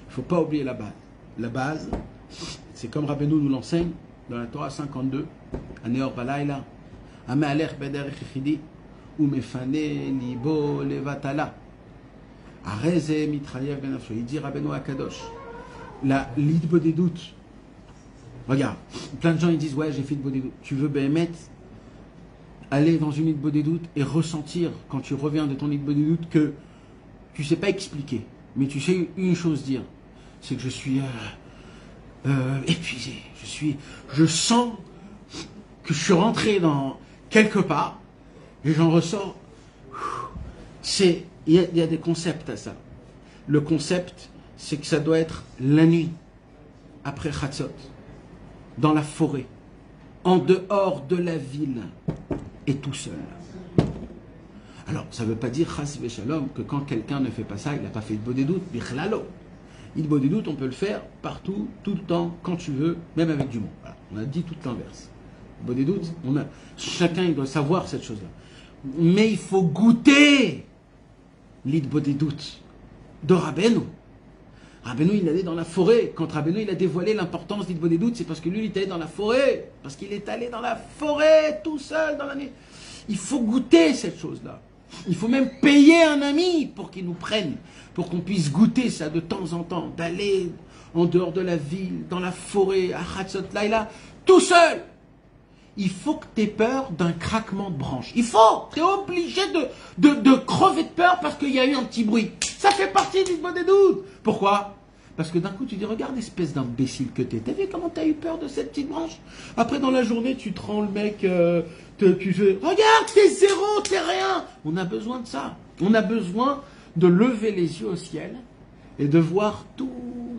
[SPEAKER 2] Il ne faut pas oublier la base. La base, c'est comme Rabbeinu nous l'enseigne dans la Torah 52, Aneor Balayla, Ame'alech Bederech Echidi, Umefane Libo Levatala, Areze Mitrayev Ben Afsho. Il dit Rabbeinu Akadosh, l'Igbo des doutes. Regarde, plein de gens ils disent ouais j'ai fait de beau des doutes. Tu veux Béhémet aller dans une île de beau des doutes et ressentir quand tu reviens de ton île de beau des doutes que tu sais pas expliquer, mais tu sais une chose dire, c'est que je suis épuisé, je sens que je suis rentré dans quelque part et j'en ressors. Il y a des concepts à ça. Le concept c'est que ça doit être la nuit après Chatzot, dans la forêt, en dehors de la ville, et tout seul. Alors, ça ne veut pas dire, chas v'shalom, que quand quelqu'un ne fait pas ça, il n'a pas fait de beau des doutes, bichlalo. Il beau des doutes, on peut le faire partout, tout le temps, quand tu veux, même avec du monde. Voilà. On a dit tout l'inverse. Beau des doutes, chacun il doit savoir cette chose-là. Mais il faut goûter l'Hitbodedut de Rabbeinu. Rabbeinu, il allait dans la forêt. Quand Rabbeinu, il a dévoilé l'importance d'Hitbodedut, c'est parce que lui, il était allé dans la forêt. Parce qu'il est allé dans la forêt, tout seul, dans la nuit. Il faut goûter cette chose-là. Il faut même payer un ami pour qu'il nous prenne, pour qu'on puisse goûter ça de temps en temps, d'aller en dehors de la ville, dans la forêt, à Chatzot Laïla, tout seul. Il faut que tu aies peur d'un craquement de branche. Il faut, tu es obligé de crever de peur parce qu'il y a eu un petit bruit. Ça fait partie du Bodedut. Pourquoi? Parce que d'un coup tu dis, regarde espèce d'imbécile que t'es. T'as vu comment t'as eu peur de cette petite branche? Après dans la journée tu te rends le mec, tu fais, regarde t'es zéro, t'es rien. On a besoin de ça. On a besoin de lever les yeux au ciel et de voir toutes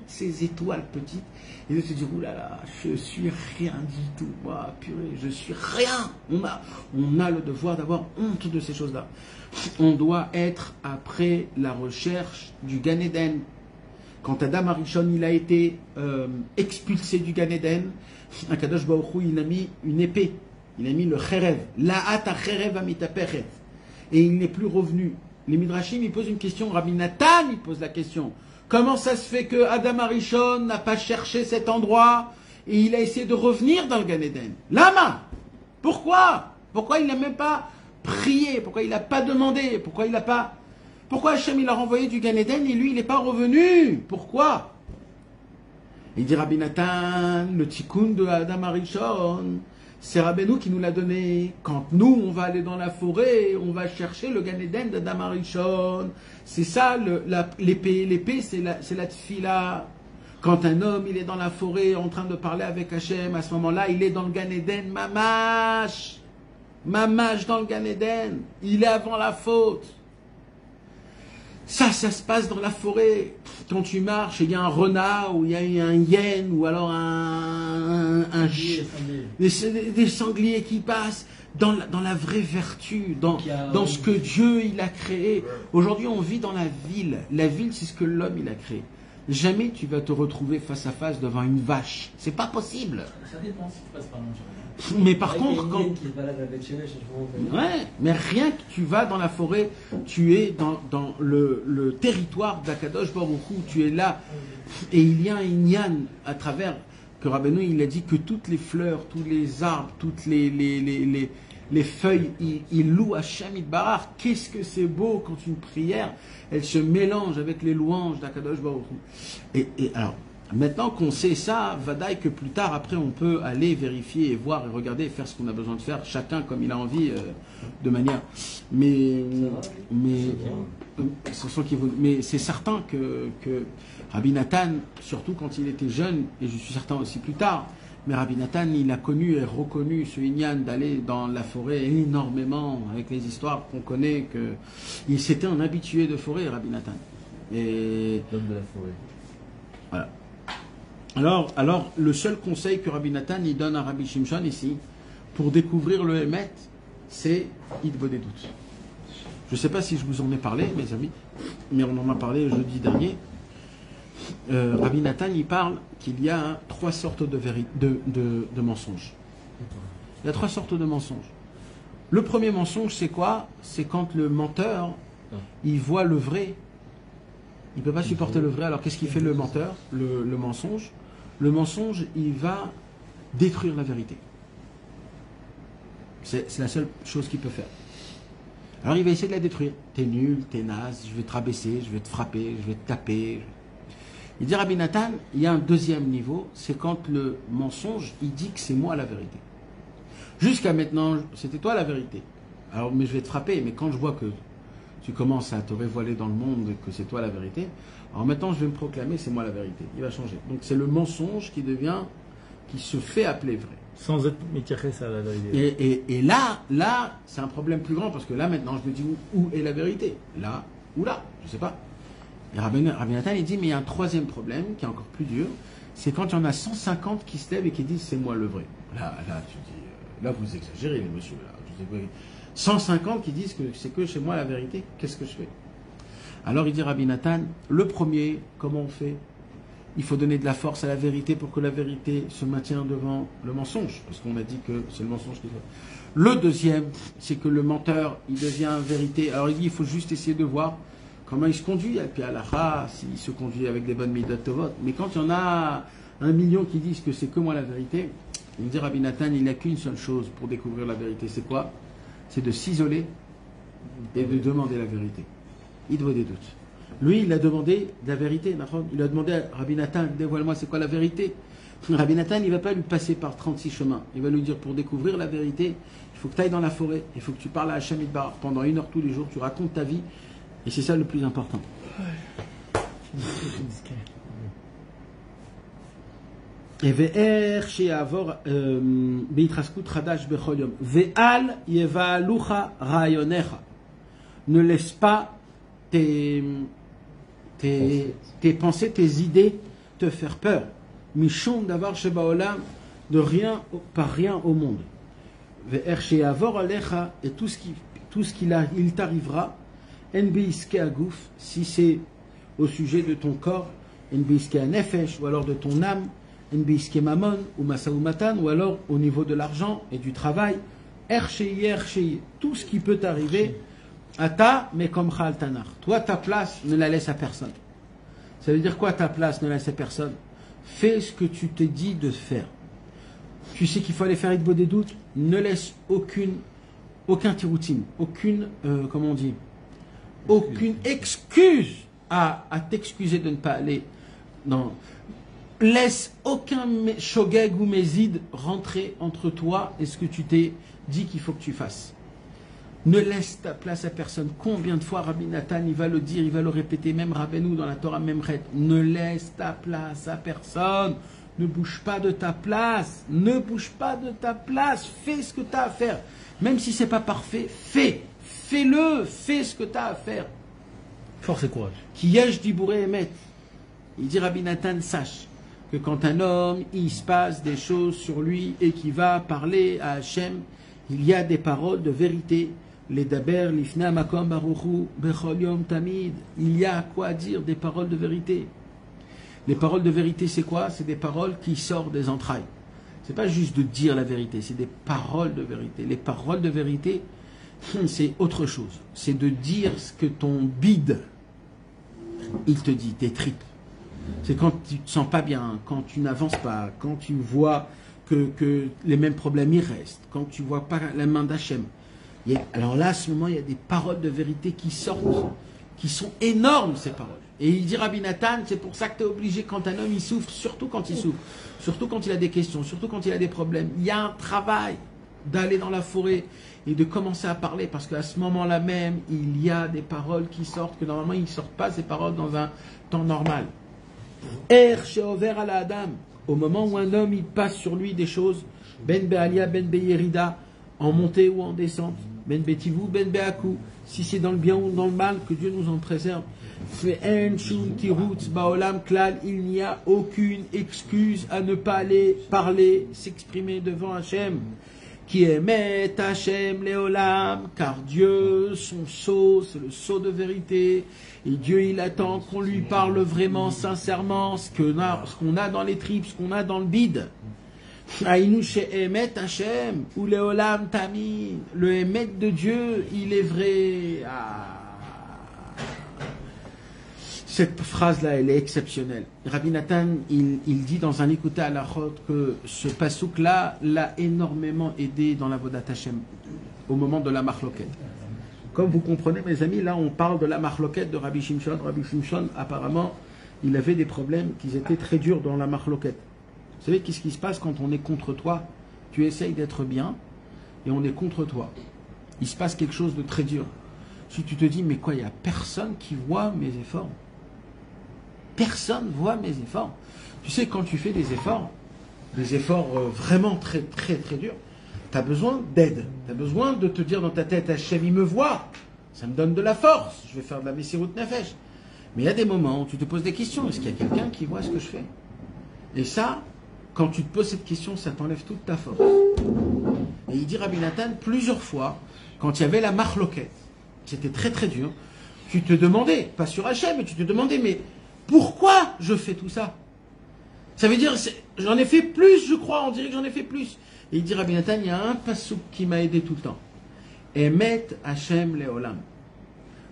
[SPEAKER 2] ces étoiles petites et de se dire, oulala, je suis rien du tout, moi, purée, je suis rien. On a le devoir d'avoir honte de ces choses-là. On doit être après la recherche du Gan Eden. Quand Adam Arishon, il a été expulsé du Gan Eden, Akadosh Baruch Hu, il a mis une épée, il a mis le Cherev, La'at ha-Cherev amitapechet, et il n'est plus revenu. Les Midrashim, ils posent une question, Rabbi Nathan, il pose la question. Comment ça se fait que Adam Arishon n'a pas cherché cet endroit et il a essayé de revenir dans le Gan Eden? Lama! Pourquoi? Pourquoi il n'a même pas prié? Pourquoi il n'a pas demandé? Pourquoi Hachem il a renvoyé du Gan Eden et lui il n'est pas revenu? Pourquoi? Il dit Rabbi Nathan, le tikkun de Adam Arishon, c'est Rabbeinu qui nous l'a donné. Quand nous, on va aller dans la forêt, on va chercher le Gan Eden d'Adam Arishon. C'est ça l'épée. L'épée, c'est la tfila. Quand un homme, il est dans la forêt en train de parler avec Hachem, à ce moment-là, il est dans le Gan Eden, mamash. Mamash dans le Gan Eden. Il est avant la faute. Ça se passe dans la forêt. Quand tu marches, il y a un renard, ou il y a un hyène, ou alors des sangliers qui passent dans la vraie vertu, dans ce que Dieu il a créé. Aujourd'hui, on vit dans la ville. La ville, c'est ce que l'homme il a créé. Jamais tu vas te retrouver face à face devant une vache. C'est pas possible.
[SPEAKER 3] Ça dépend si tu passes par là.
[SPEAKER 2] Mais par contre, quand...
[SPEAKER 1] qui se balade avec chez
[SPEAKER 2] Ouais, mais rien que tu vas dans la forêt, tu es dans le territoire d'Akadosh Baruch Hu, tu es là, et il y a un inyan à travers, que Rabbeinu il a dit que toutes les fleurs, tous les arbres, toutes les feuilles, ils louent Hachem Yitbarach. Qu'est-ce que c'est beau quand une prière, elle se mélange avec les louanges d'Akadosh Baruch Hu. Et alors, maintenant qu'on sait ça, vadaï que plus tard, après, on peut aller vérifier et voir et regarder et faire ce qu'on a besoin de faire, chacun comme il a envie, de manière. Mais c'est certain que Rabbi Nathan, surtout quand il était jeune, et je suis certain aussi plus tard, mais Rabbi Nathan, il a connu et reconnu ce inyan d'aller dans la forêt énormément, avec les histoires qu'on connaît, il s'était un habitué de forêt, Rabbi Nathan. Et
[SPEAKER 5] l'homme de la forêt.
[SPEAKER 2] Voilà. Alors, le seul conseil que Rabbi Nathan il donne à Rabbi Shimshon ici, pour découvrir le Hémet, c'est Hidbodedut. Je ne sais pas si je vous en ai parlé, mes amis, mais on en a parlé jeudi dernier. Rabbi Nathan, il parle qu'il y a trois sortes de mensonges. Il y a trois sortes de mensonges. Le premier mensonge, c'est quoi? C'est quand le menteur, il voit le vrai. Il ne peut pas supporter le vrai. Alors qu'est-ce qu'il fait le menteur, le mensonge? Le mensonge, il va détruire la vérité. C'est la seule chose qu'il peut faire. Alors il va essayer de la détruire. T'es nul, t'es naze, je vais te rabaisser, je vais te frapper, je vais te taper. Il dit Rabbi Nathan, il y a un deuxième niveau, c'est quand le mensonge, il dit que c'est moi la vérité. Jusqu'à maintenant, c'était toi la vérité. Alors, mais je vais te frapper, mais quand je vois que tu commences à te révoiler dans le monde et que c'est toi la vérité, alors maintenant je vais me proclamer c'est moi la vérité. Il va changer. Donc c'est le mensonge qui se fait appeler vrai.
[SPEAKER 6] Sans être métier à la vérité.
[SPEAKER 2] Et là, c'est un problème plus grand parce que là maintenant je me dis où est la vérité? Là ou là? Je sais pas. Et Rabbi Nathan il dit mais il y a un troisième problème qui est encore plus dur, c'est quand il y en a 150 qui se lèvent et qui disent c'est moi le vrai. Là tu dis, là vous exagérez les messieurs. Là, je sais pas. 150 qui disent que c'est que chez moi la vérité, qu'est-ce que je fais? Alors il dit Rabbi Nathan, le premier, comment on fait? il faut donner de la force à la vérité pour que la vérité se maintienne devant le mensonge, parce qu'on a dit que c'est le mensonge qui fait. Le deuxième, c'est que le menteur, il devient vérité. Alors il dit, il faut juste essayer de voir comment il se conduit, et puis à la s'il se conduit avec des bonnes midot tovot. Mais quand il y en a 1 million qui disent que c'est que moi la vérité, il me dit Rabbi Nathan, il n'a qu'une seule chose pour découvrir la vérité, c'est quoi? C'est de s'isoler et de demander la vérité. Il doit des doutes. Lui, il a demandé la vérité. Il a demandé à Rabbi Nathan, dévoile-moi c'est quoi la vérité. Rabbi Nathan, il ne va pas lui passer par 36 chemins. Il va lui dire, pour découvrir la vérité, il faut que tu ailles dans la forêt, il faut que tu parles à Hachem Idbar pendant 1 heure tous les jours, tu racontes ta vie, et c'est ça le plus important. Et ve'er she'avor beitraskut chadash bechol yom ve'al yeva'alucha rayonecha. Ne laisse pas tes pensées, tes idées te faire peur. Mishum davar shebaolam, de rien, par rien au monde. Ve'er she'avor alecha, et tout ce qu'il t'arrivera, en beiske agouf, si c'est au sujet de ton corps, en beiske nefesh, ou alors de ton âme, en beiske mamon, ou masaoumatan, ou alors au niveau de l'argent et du travail, erchei, tout ce qui peut t'arriver, ata mekomcha al tanar. Toi, ta place, ne la laisse à personne. Ça veut dire quoi, ta place, ne la laisse à personne? Fais ce que tu t'es dit de faire. Tu sais qu'il faut aller faire Idbo des doutes, ne laisse aucun tiroutim, aucune excuse à t'excuser de ne pas aller. Non. Laisse aucun shogeg ou mézid rentrer entre toi et ce que tu t'es dit qu'il faut que tu fasses. Ne laisse ta place à personne. Combien de fois Rabbi Nathan, il va le dire, il va le répéter, même Rabbeinu dans la Torah Memchet. Ne laisse ta place à personne. Ne bouge pas de ta place. Ne bouge pas de ta place. Fais ce que tu as à faire. Même si c'est pas parfait, fais. Fais-le. Fais ce que tu as à faire.
[SPEAKER 6] Force et courage.
[SPEAKER 2] Qui yesh dibouré emet. Il dit Rabbi Nathan, sache que quand un homme, il se passe des choses sur lui et qu'il va parler à Hachem, il y a des paroles de vérité. Les daber, l'ifna makom baruchu, bechol yom tamid. Il y a quoi dire, des paroles de vérité. Les paroles de vérité, c'est quoi? C'est des paroles qui sortent des entrailles. C'est pas juste de dire la vérité, c'est des paroles de vérité. Les paroles de vérité, c'est autre chose. C'est de dire ce que ton bide, il te dit, tes tripes. C'est quand tu te sens pas bien, quand tu n'avances pas, quand tu vois que les mêmes problèmes y restent, quand tu vois pas la main d'Hachem. Alors là, à ce moment, il y a des paroles de vérité qui sortent, qui sont énormes, ces paroles. Et il dit Rabbi Nathan, c'est pour ça que tu es obligé, quand un homme il souffre, surtout quand il souffre, surtout quand il a des questions, surtout quand il a des problèmes, il y a un travail d'aller dans la forêt et de commencer à parler, parce qu'à ce moment-là même, il y a des paroles qui sortent, que normalement, ils ne sortent pas ces paroles dans un temps normal. Sheover ala Adam, au moment où un homme il passe sur lui des choses, ben be'alia, ben be'yerida, en montée ou en descente, ben be'tivou, ben be'akou, si c'est dans le bien ou dans le mal, que Dieu nous en préserve. Fe'en shum tirutz ba'olam klal, il n'y a aucune excuse à ne pas aller parler, s'exprimer devant Hachem. Qui émet Hachem Léolam, car Dieu, son sceau, c'est le sceau de vérité, et Dieu il attend qu'on lui parle vraiment, sincèrement, ce qu'on a dans les tripes, ce qu'on a dans le bide. Aïnou chez émet Hachem, ou Léolam Tami, le émet de Dieu, il est vrai. Cette phrase-là, elle est exceptionnelle. Rabbi Nathan, il dit dans un écouté à la Chot que ce pasouk-là l'a énormément aidé dans la Vodat Hashem, au moment de la Marloquette. Comme vous comprenez, mes amis, là, on parle de la Marloquette de Rabbi Shimshon. Rabbi Shimshon, apparemment, il avait des problèmes qui étaient très durs dans la Marloquette. Vous savez, qu'est-ce qui se passe quand on est contre toi? Tu essayes d'être bien, et on est contre toi. Il se passe quelque chose de très dur. Si tu te dis, mais quoi, il n'y a personne qui voit mes efforts? Personne voit mes efforts. Tu sais, quand tu fais des efforts vraiment très, très, très durs, tu as besoin d'aide. Tu as besoin de te dire dans ta tête, Hachem, il me voit. Ça me donne de la force. Je vais faire de la Messirut Nefesh. Mais il y a des moments où tu te poses des questions. Est-ce qu'il y a quelqu'un qui voit ce que je fais? Et ça, quand tu te poses cette question, ça t'enlève toute ta force. Et il dit Rabbi Nathan, plusieurs fois, quand il y avait la Marloquette, c'était très, très dur, tu te demandais, pas sur Hachem, mais tu te demandais, mais pourquoi je fais tout ça? Ça veut dire, j'en ai fait plus, je crois, on dirait que j'en ai fait plus. Et il dit, Rabbi Nathan, il y a un passouk qui m'a aidé tout le temps. Emet Hashem Leolam.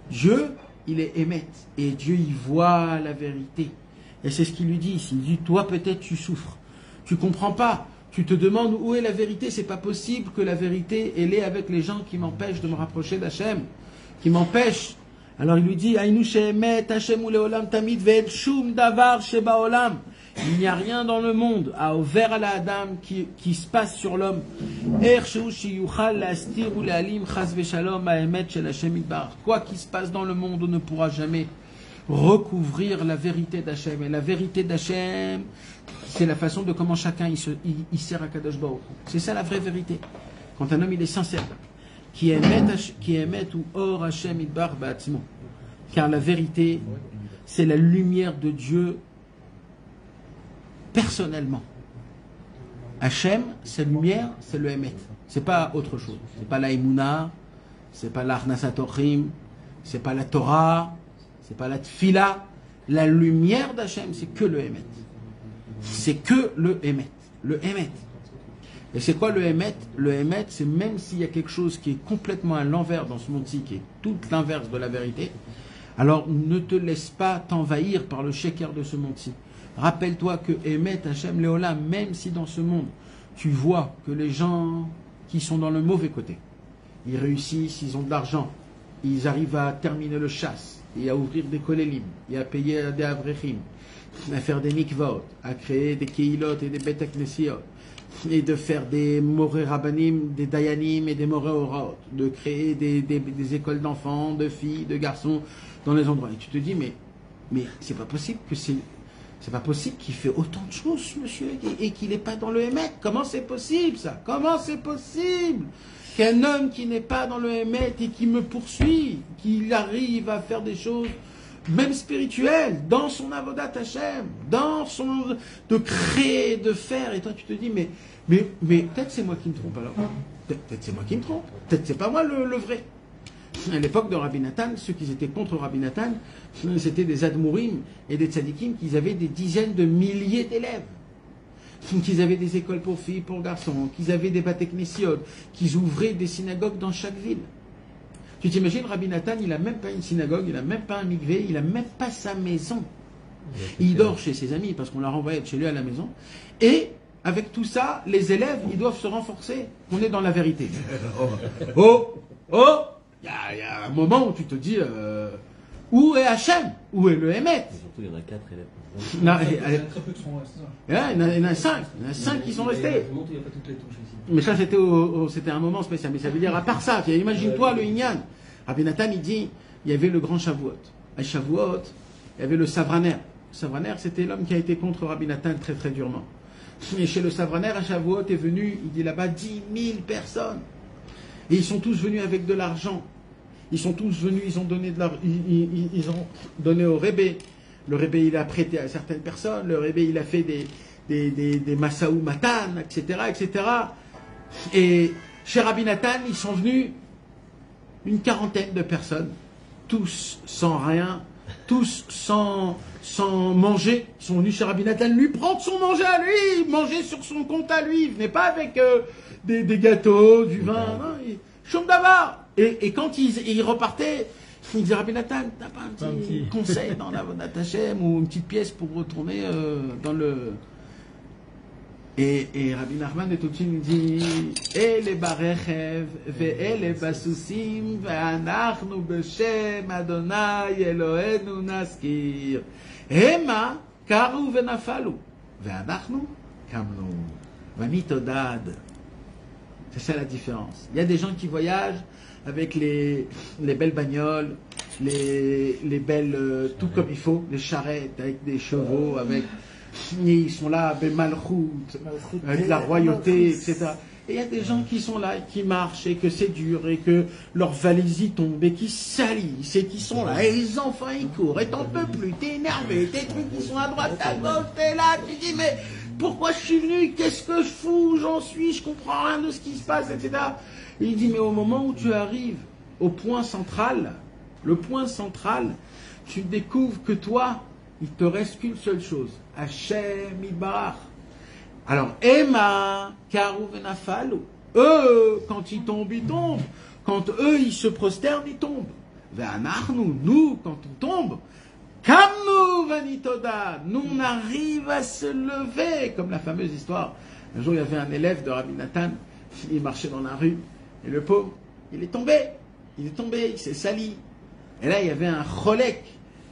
[SPEAKER 2] Dieu, il est Emet. Et Dieu, il voit la vérité. Et c'est ce qu'il lui dit ici. Il dit, toi, peut-être, tu souffres. Tu comprends pas. Tu te demandes où est la vérité. C'est pas possible que la vérité, elle est avec les gens qui m'empêchent de me rapprocher d'Hachem. Qui m'empêchent. Alors il lui dit, Aïnou she'emet Hashem ou Leolam tamid ve'et shum davar sheba olam. Il n'y a rien dans le monde, à ouvert à la Adam, qui se passe sur l'homme. Quoi qu'il se passe dans le monde, on ne pourra jamais recouvrir la vérité d'Hachem. Et la vérité d'Hachem, c'est la façon de comment chacun il sert à Kadosh Baruch Hu. C'est ça la vraie vérité. Quand un homme il est sincère, qui émet ou or Hachem idbar ba'atzmo. Car la vérité, c'est la lumière de Dieu personnellement. Hachem, sa lumière, c'est le Emet. C'est pas autre chose. C'est pas la Emouna, c'est pas l'Arnasat Ochim, c'est pas la Torah, c'est pas la Tfila. La lumière d'Hachem, c'est que le Emet. C'est que le Emet. Le Emet. Et c'est quoi le Emet? Le Emet, c'est même s'il y a quelque chose qui est complètement à l'envers dans ce monde-ci, qui est tout l'inverse de la vérité, alors ne te laisse pas t'envahir par le sheker de ce monde-ci. Rappelle-toi que Emet Hashem Leolam, même si dans ce monde, tu vois que les gens qui sont dans le mauvais côté, ils réussissent, ils ont de l'argent, ils arrivent à terminer le chasse, et à ouvrir des kolélim, et à payer des avrechim, à faire des mikvot, à créer des keilot et des bet knesiot, et de faire des moré rabbanim, des dayanim et des moré oraot, de créer des écoles d'enfants, de filles, de garçons dans les endroits. Et tu te dis, mais c'est pas possible que c'est pas possible qu'il fait autant de choses, monsieur, et qu'il n'est pas dans le Emet. Comment c'est possible, ça? Comment c'est possible qu'un homme qui n'est pas dans le Emet et qui me poursuit, qu'il arrive à faire des choses, même spirituelles, dans son avodat Hashem, de créer, de faire, et toi tu te dis, mais peut-être c'est moi qui me trompe alors. Peut-être c'est moi qui me trompe. Peut-être c'est pas moi le vrai. À l'époque de Rabbi Nathan, ceux qui étaient contre Rabbi Nathan, c'était des admourim et des tzadikim qui avaient des dizaines de milliers d'élèves, qu'ils avaient des écoles pour filles, pour garçons, qu'ils avaient des batek nesiot, qu'ils ouvraient des synagogues dans chaque ville. Tu t'imagines, Rabbi Nathan, il n'a même pas une synagogue, il n'a même pas un mikvé, il n'a même pas sa maison. Il dort chez ses amis parce qu'on l'a renvoyé chez lui à la maison. Et avec tout ça, les élèves, ils doivent se renforcer. On est dans la vérité. Il y a un moment où tu te dis, où est Hachem? Où est le Emet?
[SPEAKER 1] Surtout, il y en a 4 élèves.
[SPEAKER 4] Il y a très peu qui sont restés.
[SPEAKER 2] Il y en a 5. Il y en a 5 qui sont restés.
[SPEAKER 1] Il n'y a pas toutes les touches ici.
[SPEAKER 2] Mais ça, c'était un moment spécial. Mais ça veut dire, à part ça, imagine-toi le Inyan. Rabbi Nathan, il dit, il y avait le grand Shavuot. À Shavuot, il y avait le Savraner. Le Savraner, c'était l'homme qui a été contre Rabbi Nathan très très durement. Et chez le Savraner, à Shavuot, est venu, il dit là-bas, 10 000 personnes. Et ils sont tous venus avec de l'argent. Ils sont tous venus, ils ont donné ils ont donné au Rébé. Le Rébé, il a prêté à certaines personnes. Le Rébé, il a fait des Massaou Matan, etc., etc. Et chez Rabbi Nathan, ils sont venus une quarantaine de personnes, tous sans rien, tous sans manger. Ils sont venus chez Rabbi Nathan lui prendre son manger à lui, manger sur son compte à lui. Il venait pas avec des gâteaux, du vin, non, Choum d'avar. Et quand ils repartaient, il disait Rabbi Nathan, t'as pas un petit conseil dans la Avodat Hashem ou une petite pièce pour retourner dans le... Et Rabbi Nachman de Tuchin dit Ele barechev ve'ele basusim ve'anachnu b'shem Adonai Eloheinu naskir Hema karu ve'nafalu ve'anachnu kamnu v'nitodad. C'est ça la différence. Il y a des gens qui voyagent avec les belles bagnoles, les belles tout comme il faut, les charrettes avec des chevaux, avec... Ils sont là, Malchout, avec la royauté, etc. Et il y a des gens qui sont là, qui marchent, et que c'est dur, et que leurs valises y tombent, et qui salissent, et qui sont là, et les enfants ils courent, et t'en peux plus, t'es énervé, tes trucs qui sont à droite, à gauche, t'es là, tu dis mais pourquoi je suis venu, qu'est-ce que je fous, où j'en suis, je comprends rien de ce qui se passe, etc. Et il dit mais au moment où tu arrives au point central, le point central, tu découvres que toi, il te reste qu'une seule chose. Hashem Yitbarach. Alors, Emma, Karu Venafalu. Eux, quand ils tombent, ils tombent. Quand eux, ils se prosternent, ils tombent. Ve'anachnu, nous, quand on tombe, Kamnu Vanitoda, nous, on arrive à se lever. Comme la fameuse histoire. Un jour, il y avait un élève de Rabbi Nathan, il marchait dans la rue, et le pauvre, il est tombé, il s'est sali. Et là, il y avait un cholek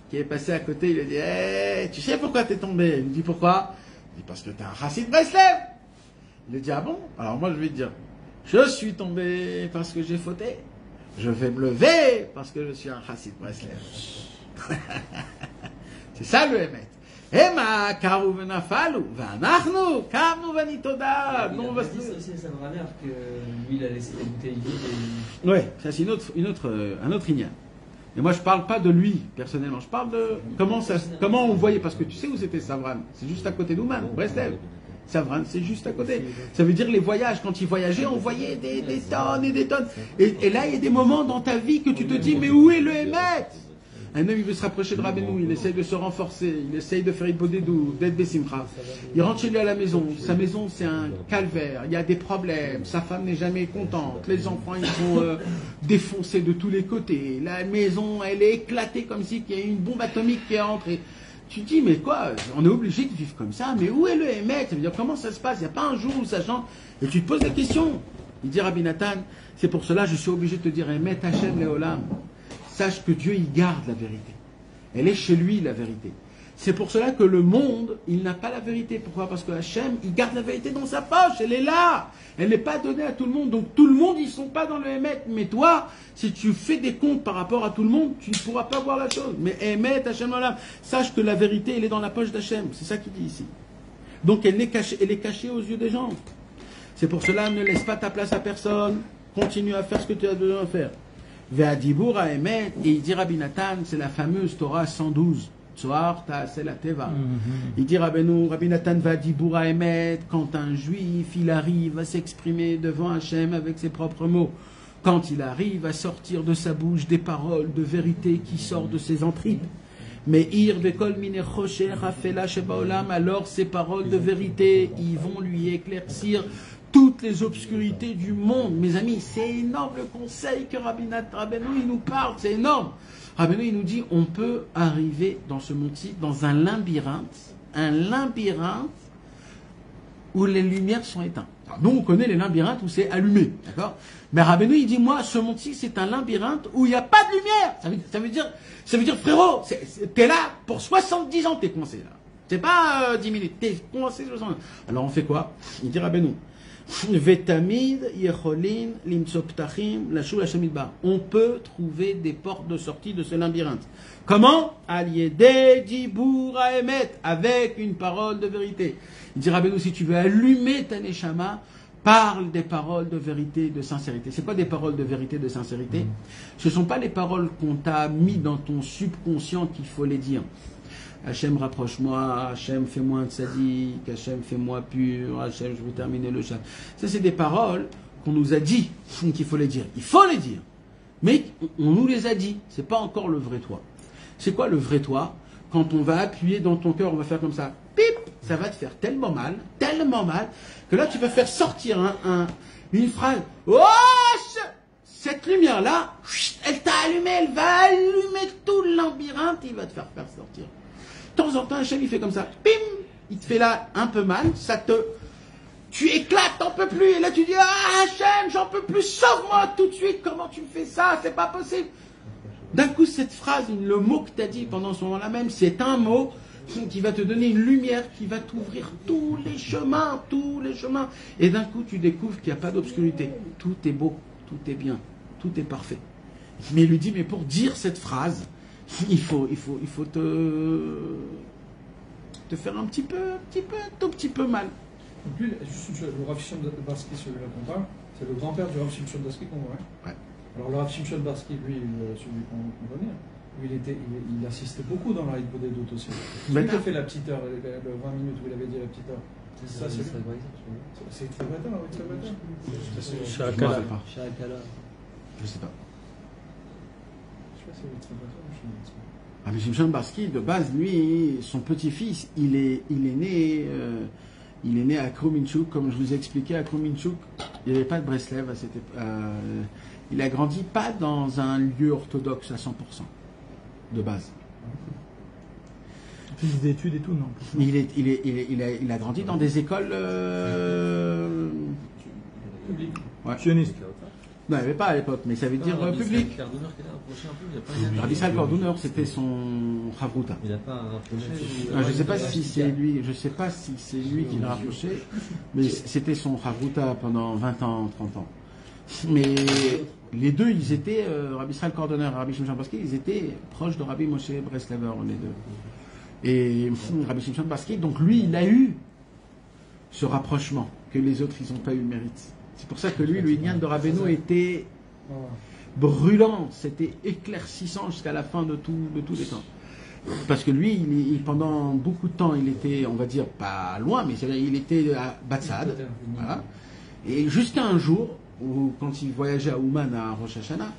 [SPEAKER 2] qui est passé à côté, il lui a dit, hey, tu sais pourquoi t'es tombé? Il me dit, pourquoi? Il dit, parce que t'es un chassid Breslev. Il lui dit, ah bon? Alors moi, je vais te dire, je suis tombé parce que j'ai fauté. Je vais me lever parce que je suis un chassid Breslev. C'est ça le Emet. Emma, karu venafalu, vanachnu, kamnu vanitoda.
[SPEAKER 1] Il a dit aussi à sa grand-mère que lui, il a laissé la bouteille vide.
[SPEAKER 2] Ouais, ça c'est un autre ignan. Et moi je parle pas de lui personnellement, je parle de comment on voyait, parce que tu sais où c'était Savran, c'est juste à côté d'Ouman, Breslev. Savran, c'est juste à côté. Ça veut dire les voyages, quand ils voyageaient, on voyait des tonnes et des tonnes. Et là il y a des moments dans ta vie que tu te dis, mais où est le Emet? Un homme, il veut se rapprocher de Rabbeinu, il essaye de se renforcer, il essaye de faire Ibodedou, d'être Bessimcha. Il rentre chez lui à la maison, sa maison c'est un calvaire, il y a des problèmes, sa femme n'est jamais contente, les enfants ils sont défoncés de tous les côtés, la maison elle est éclatée comme si il y a une bombe atomique qui est entrée. Tu te dis, mais quoi, on est obligé de vivre comme ça, mais où est le Emet? Ça veut dire, comment ça se passe? Il n'y a pas un jour où ça change. Et tu te poses la question. Il dit Rabbi Nathan, c'est pour cela que je suis obligé de te dire, Emet Hashem Leolam. Sache que Dieu, il garde la vérité. Elle est chez lui, la vérité. C'est pour cela que le monde, il n'a pas la vérité. Pourquoi? Parce que Hachem, il garde la vérité dans sa poche. Elle est là. Elle n'est pas donnée à tout le monde. Donc tout le monde, ils ne sont pas dans le Emet. Mais toi, si tu fais des comptes par rapport à tout le monde, tu ne pourras pas voir la chose. Mais Emet, Hachem, sache que la vérité, elle est dans la poche d'Hachem. C'est ça qu'il dit ici. Donc elle est cachée aux yeux des gens. C'est pour cela, ne laisse pas ta place à personne. Continue à faire ce que tu as besoin de faire. Ve'adibur ha'emet, et il dit Rabbi Nathan, c'est la fameuse Torah 112. Tzohar ta'aseh la teva. Il dit Rabbi Nathan ve'adibur ha'emet, quand un juif, il arrive à s'exprimer devant Hachem avec ses propres mots. Quand il arrive à sortir de sa bouche des paroles de vérité qui sortent de ses entrées. Mais ir vekol mine chosher hafela shebaolam, alors ces paroles de vérité, ils vont lui éclaircir toutes les obscurités du monde. Mes amis, c'est énorme le conseil que Rabbeinu il nous parle, c'est énorme. Rabbeinu il nous dit, on peut arriver dans ce monde-ci, dans un labyrinthe où les lumières sont éteintes. Alors, nous, on connaît les labyrinthes où c'est allumé, d'accord? Mais Rabbeinu il dit, moi, ce monde-ci, c'est un labyrinthe où il n'y a pas de lumière. Ça veut dire, frérot, t'es là pour 70 ans, t'es coincé là. C'est pas 10 minutes, t'es coincé 70 ans. Alors on fait quoi? Il dit Rabbeinu, Vetamid Yecholin Limtsoptachim Lashul Hashem Yitbarach. On peut trouver des portes de sortie de ce labyrinthe. Comment? Aliédé Dibur Haemet, avec une parole de vérité. Il dit Rabbeinu, si tu veux allumer ta neshama, parle des paroles de vérité, de sincérité. C'est quoi des paroles de vérité, de sincérité? Ce ne sont pas les paroles qu'on t'a mis dans ton subconscient qu'il faut les dire. Hachem, rapproche-moi, Hachem, fais-moi un tzaddik, Hachem, fais-moi pur, Hachem, je veux terminer le chat. Ça, c'est des paroles qu'on nous a dit qu'il faut les dire. Il faut les dire. Mais on nous les a dit. C'est pas encore le vrai toi. C'est quoi le vrai toi? Quand on va appuyer dans ton cœur, on va faire comme ça. Pip! Ça va te faire tellement mal, que là, tu vas faire sortir une phrase. Oh! Cette lumière-là, elle t'a allumé, elle va allumer tout le labyrinthe, il va te faire sortir. De temps en temps, Hachem, il fait comme ça. Pim! Il te fait là un peu mal, tu éclates, t'en peux plus. Et là, tu dis, ah, Hachem, j'en peux plus, sauve-moi tout de suite. Comment tu me fais ça? C'est pas possible. D'un coup, cette phrase, le mot que tu as dit pendant ce moment-là même, c'est un mot qui va te donner une lumière, qui va t'ouvrir tous les chemins. Et d'un coup, tu découvres qu'il n'y a pas d'obscurité. Tout est beau, tout est bien, tout est parfait. Mais il lui dit, mais pour dire cette phrase, il faut te faire un tout petit peu mal.
[SPEAKER 4] Donc lui, juste une chose, le Rav Shimshon Barsky, celui-là qu'on parle, c'est le grand-père du Rav Shimshon Barsky qu'on voit.
[SPEAKER 2] Ouais.
[SPEAKER 4] Alors le Rav Shimshon Barsky, lui, celui qu'on connaît, lui, il assistait beaucoup dans la Hippo des doutes aussi. Il a fait la petite heure, le 20 minutes où il avait dit la petite heure. C'est ça, c'est très vrai. C'est très vrai, oui, très vrai.
[SPEAKER 6] Chez Akala.
[SPEAKER 2] Je sais pas.
[SPEAKER 4] Je sais pas si c'est très vrai ou je
[SPEAKER 2] Rabbi Shimshon Barsky, de base, lui, son petit-fils, il est né à Kruminchuk, comme je vous ai expliqué, à Kruminchuk, il n'y avait pas de Breslev à cette époque. Il a grandi pas dans un lieu orthodoxe à 100%, de base.
[SPEAKER 6] Il fait des études et tout, non?
[SPEAKER 2] Il a grandi dans des écoles ouais.
[SPEAKER 6] Sionistes.
[SPEAKER 2] Non, il n'y avait pas à l'époque, mais ça veut dire public. Rabbi Israël Cordonner, c'était son Chavruta.
[SPEAKER 1] Il n'a pas rapproché.
[SPEAKER 2] Je ne sais pas si c'est lui, qui l'a rapproché, mais c'était son Chavruta pendant 20 ans, 30 ans. Mais les deux, ils étaient, Rabbi Israël Cordonner et Rabbi Shimshon Barsky, ils étaient proches de Rabbi Moshe Breslever, les deux. Et Rabbi Shimshon Barsky, donc lui, il a eu ce rapprochement que les autres, ils n'ont pas eu le mérite. C'est pour ça que lui, le Inyan de Rabbeinu était brûlant, c'était éclaircissant jusqu'à la fin de tous les temps. Parce que lui, pendant beaucoup de temps, il était, on va dire, pas loin, mais il était à Batsad. Voilà. Et jusqu'à un jour, où, quand il voyageait à Ouman, à Rosh Hashanah,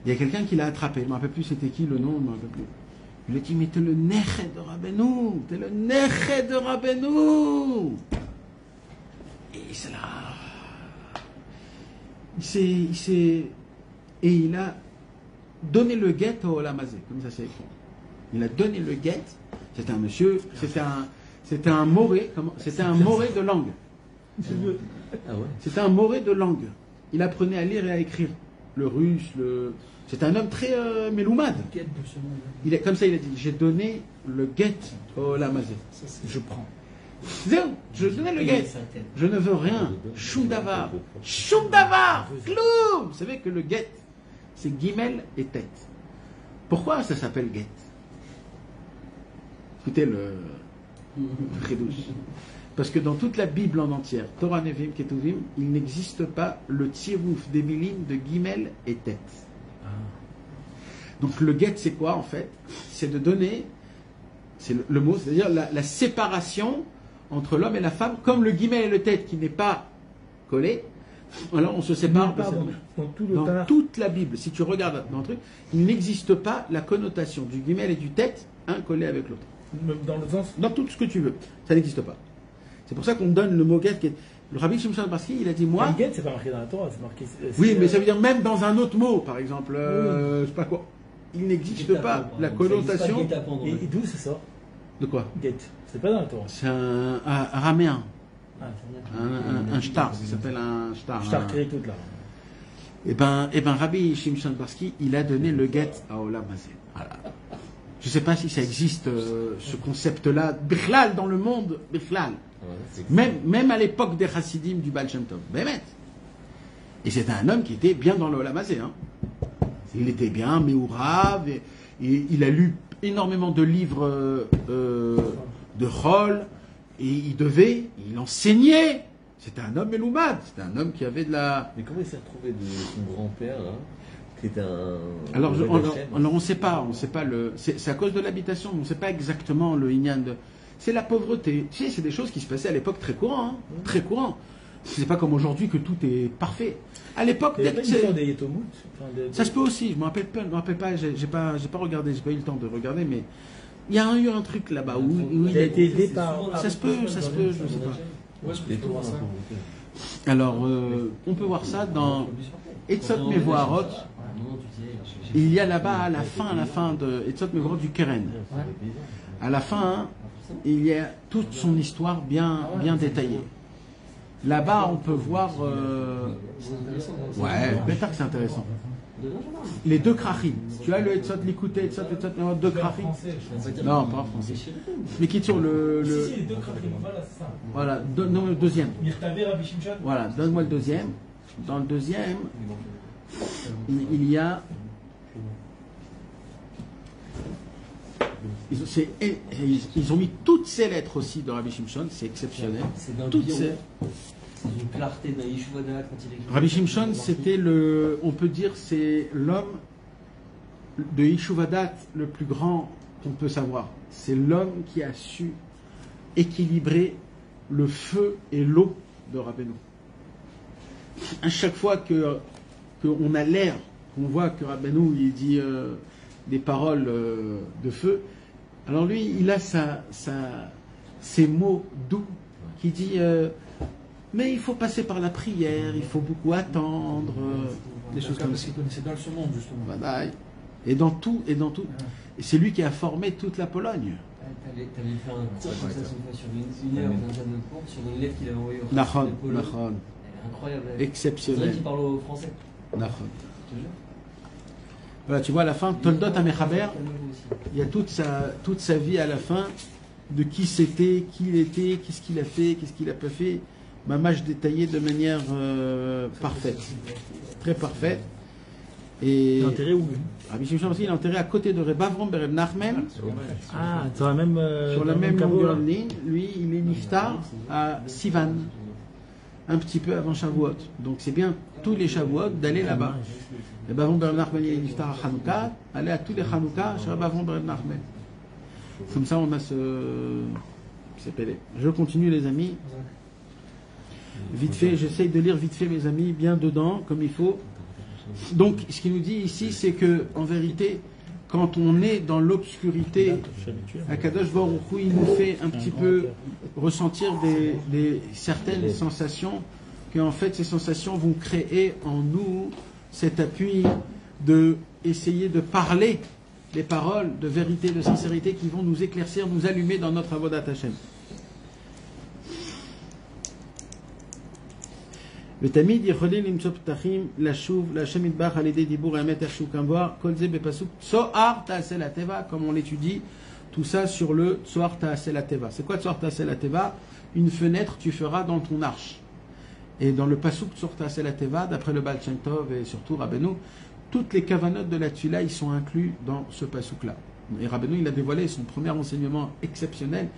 [SPEAKER 2] il y a quelqu'un qui l'a attrapé. Je ne me rappelle plus c'était qui, le nom, je ne me rappelle plus. Il lui a dit, mais t'es le Nechet de Rabbeinu, t'es le Nechet de Rabbeinu. Et c'est là. Et il a donné le guet au Olamazé, comme ça c'est écrit. Il a donné le guet. C'était un monsieur, c'était un moré de langue.
[SPEAKER 1] Ah ouais.
[SPEAKER 2] C'était un moré de langue. Il apprenait à lire et à écrire le russe, c'était un homme très méloumade. Comme ça, il a dit, j'ai donné le guet au Olamazé. Je prends. Je donnais le guet. Je ne veux rien. Shum davar. Kloum. Vous savez que le guet, c'est guimel et tête. Pourquoi ça s'appelle guet? Écoutez le chidouche. Parce que dans toute la Bible en entière, Torah, Nevim, Ketuvim, il n'existe pas le tirouf des milim de guimel et tête. Donc le guet, c'est quoi en fait? C'est de donner, c'est le mot, c'est-à-dire la séparation entre l'homme et la femme, comme le guimel et le tête qui n'est pas collé. Alors on se sépare. Dans toute la Bible, si tu regardes dans le truc, il n'existe pas la connotation du guimel et du tête, un collé avec l'autre.
[SPEAKER 6] Dans le sens?
[SPEAKER 2] Dans tout ce que tu veux, ça n'existe pas. C'est pour ça qu'on donne le mot guet. Le Rabbi Shimshon Barsky, il a dit moi.
[SPEAKER 6] Le guet, c'est pas marqué dans la Torah, c'est marqué.
[SPEAKER 2] Oui, mais ça veut dire même dans un autre mot, par exemple, je sais pas quoi. Il n'existe pas la connotation.
[SPEAKER 6] Et d'où ça sort?
[SPEAKER 2] De quoi?
[SPEAKER 6] Guet. C'est pas dans la Torah.
[SPEAKER 2] C'est un araméen.
[SPEAKER 6] Ah,
[SPEAKER 2] Un shtar, ça s'appelle un shtar.
[SPEAKER 6] Shtar tout là.
[SPEAKER 2] Et ben, Rabbi Shimshon Barsky, il a donné le guet à Olamazé. Voilà. Je ne sais pas si ça existe, ce concept-là, Bichlal, dans le monde, Bichlal. Même à l'époque des Chassidim du Baal Shem Tov. Bémet. Et c'était un homme qui était bien dans le Olamazé. Hein. Il était bien, Meourav, et il a lu énormément de livres de Chol, et il enseignait. C'était un homme Meloumad, c'était un homme qui avait de la...
[SPEAKER 5] Mais comment il s'est retrouvé de son grand-père, là, qui était un...
[SPEAKER 2] Alors, on ne sait pas, c'est à cause de l'habitation, on ne sait pas exactement le Inyan de... C'est la pauvreté. Tu sais, c'est des choses qui se passaient à l'époque très courant, hein, très courant. C'est pas comme aujourd'hui que tout est parfait. À l'époque, ça se peut aussi. Je me rappelle pas. J'ai pas regardé. J'ai pas eu le temps de regarder, mais il y a eu un truc là-bas où
[SPEAKER 6] il a été aidé par.
[SPEAKER 2] Ça se peut. Je sais pas. Alors, on peut voir ça dans Etzot Mevoarot. Il y a là-bas à la fin de Etzot Mevoarot du Keren. À la fin, il y a toute son histoire bien détaillée. Là-bas, on peut voir... Ouais, peut-être que c'est intéressant. Les deux krachim. Tu as le Etzot Likuté, Etzot, deux krachim. Non, pas en français. Mais qui est sur le...
[SPEAKER 3] Si, les deux krachim, voilà, c'est ça.
[SPEAKER 2] Voilà, donne-moi le deuxième.
[SPEAKER 3] Mirtavé, Rabbi Shimshon.
[SPEAKER 2] Voilà, donne-moi le deuxième. Dans le deuxième, il y a... Ils ont mis toutes ces lettres aussi dans Rabbi Shimshon, c'est exceptionnel. Toutes ces...
[SPEAKER 1] C'est une clarté d'un Yeshuvadat quand il écrit.
[SPEAKER 2] Rabbi Shimshon, c'était on peut dire, c'est l'homme de Yeshuvadat le plus grand qu'on peut savoir. C'est l'homme qui a su équilibrer le feu et l'eau de Rabbeinu. À chaque fois qu'on a l'air, qu'on voit que Rabbeinu, il dit des paroles de feu. Alors lui, il a ses mots doux qui dit mais il faut passer par la prière, il faut beaucoup attendre, des choses comme ça.
[SPEAKER 4] Parce qu'il connaissait dans ce monde, justement.
[SPEAKER 2] Voilà. Et dans tout. Et c'est lui qui a formé toute la Pologne.
[SPEAKER 1] T'avais fait un cours comme ça une fois sur une heure dans un autre cours sur une lettre qu'il avait envoyée au
[SPEAKER 2] Nahon.
[SPEAKER 1] Incroyable.
[SPEAKER 2] Exceptionnel.
[SPEAKER 1] C'est vrai qu'il parle au français.
[SPEAKER 2] Nahon. Voilà, tu vois à la fin, Toldot Amechaber, il y a toute sa vie à la fin, de qui c'était, qui il était, qu'est-ce qu'il a fait, qu'est-ce qu'il n'a pas fait, mâche détaillée de manière parfaite, très parfaite. Et
[SPEAKER 6] Il est enterré où?
[SPEAKER 2] Rabbi Shimshon aussi, il est enterré à côté de Reb Avram Bereb Nachman,
[SPEAKER 6] Ah, sur la même,
[SPEAKER 2] sur la
[SPEAKER 6] dans le
[SPEAKER 2] même
[SPEAKER 6] caveau,
[SPEAKER 2] longueur
[SPEAKER 6] là.
[SPEAKER 2] de ligne. Lui, il est niftar à Sivan, un petit peu avant Shavuot. Donc c'est bien tous les Shavuot d'aller là-bas. Reb Avram Bereb Nachman, il est niftar à Hanouka, aller à tous les Hanouka chez Reb Avram Bereb Nachman. Comme ça, on a c'est pélé. Je continue, les amis. Vite fait, j'essaye de lire vite fait, mes amis, bien dedans, comme il faut. Donc, ce qu'il nous dit ici, c'est que, en vérité, quand on est dans l'obscurité, Akadosh Baruch Hu, il nous fait un petit peu ressentir certaines sensations, que en fait, ces sensations vont créer en nous cet appui de essayer de parler les paroles de vérité, de sincérité qui vont nous éclaircir, nous allumer dans notre avodat Hashem. ותמיד יכולים למצוא פתחים לשוב להשם יתברך על ידי דיבור האמת איך שהוא כמבואר, כל זה בפסוק צוהר תעשה לטבע, comme on l'étudie, tout ça sur le צוהר תעשה לטבע. C'est quoi צוהר תעשה לטבע? Une fenêtre tu feras dans ton arche. Et dans le pasuk צוהר תעשה לטבע, d'après le Baal Shem Tov et surtout Rabbeinu, toutes les kavanotes de la Tfila, ils sont inclus dans ce pasuk-là. Et Rabbeinu, il a dévoilé son premier enseignement exceptionnel,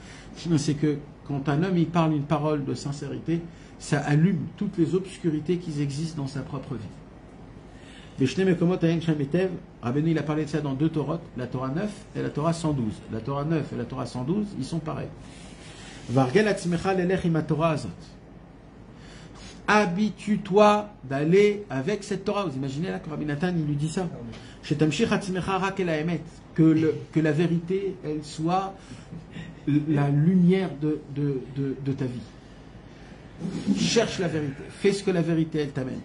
[SPEAKER 2] c'est que quand un homme il parle une parole de sincérité, ça allume toutes les obscurités qui existent dans sa propre vie. Rabbeinu, il a parlé de ça dans deux Torahs, la Torah 9 et la Torah 112. La Torah 9 et la Torah 112, ils sont pareils. Habitue-toi d'aller avec cette Torah. Vous imaginez là que Rabbi Nathan il lui dit ça. Que la vérité, elle soit la lumière de ta vie. Cherche la vérité. Fais ce que la vérité, elle t'amène.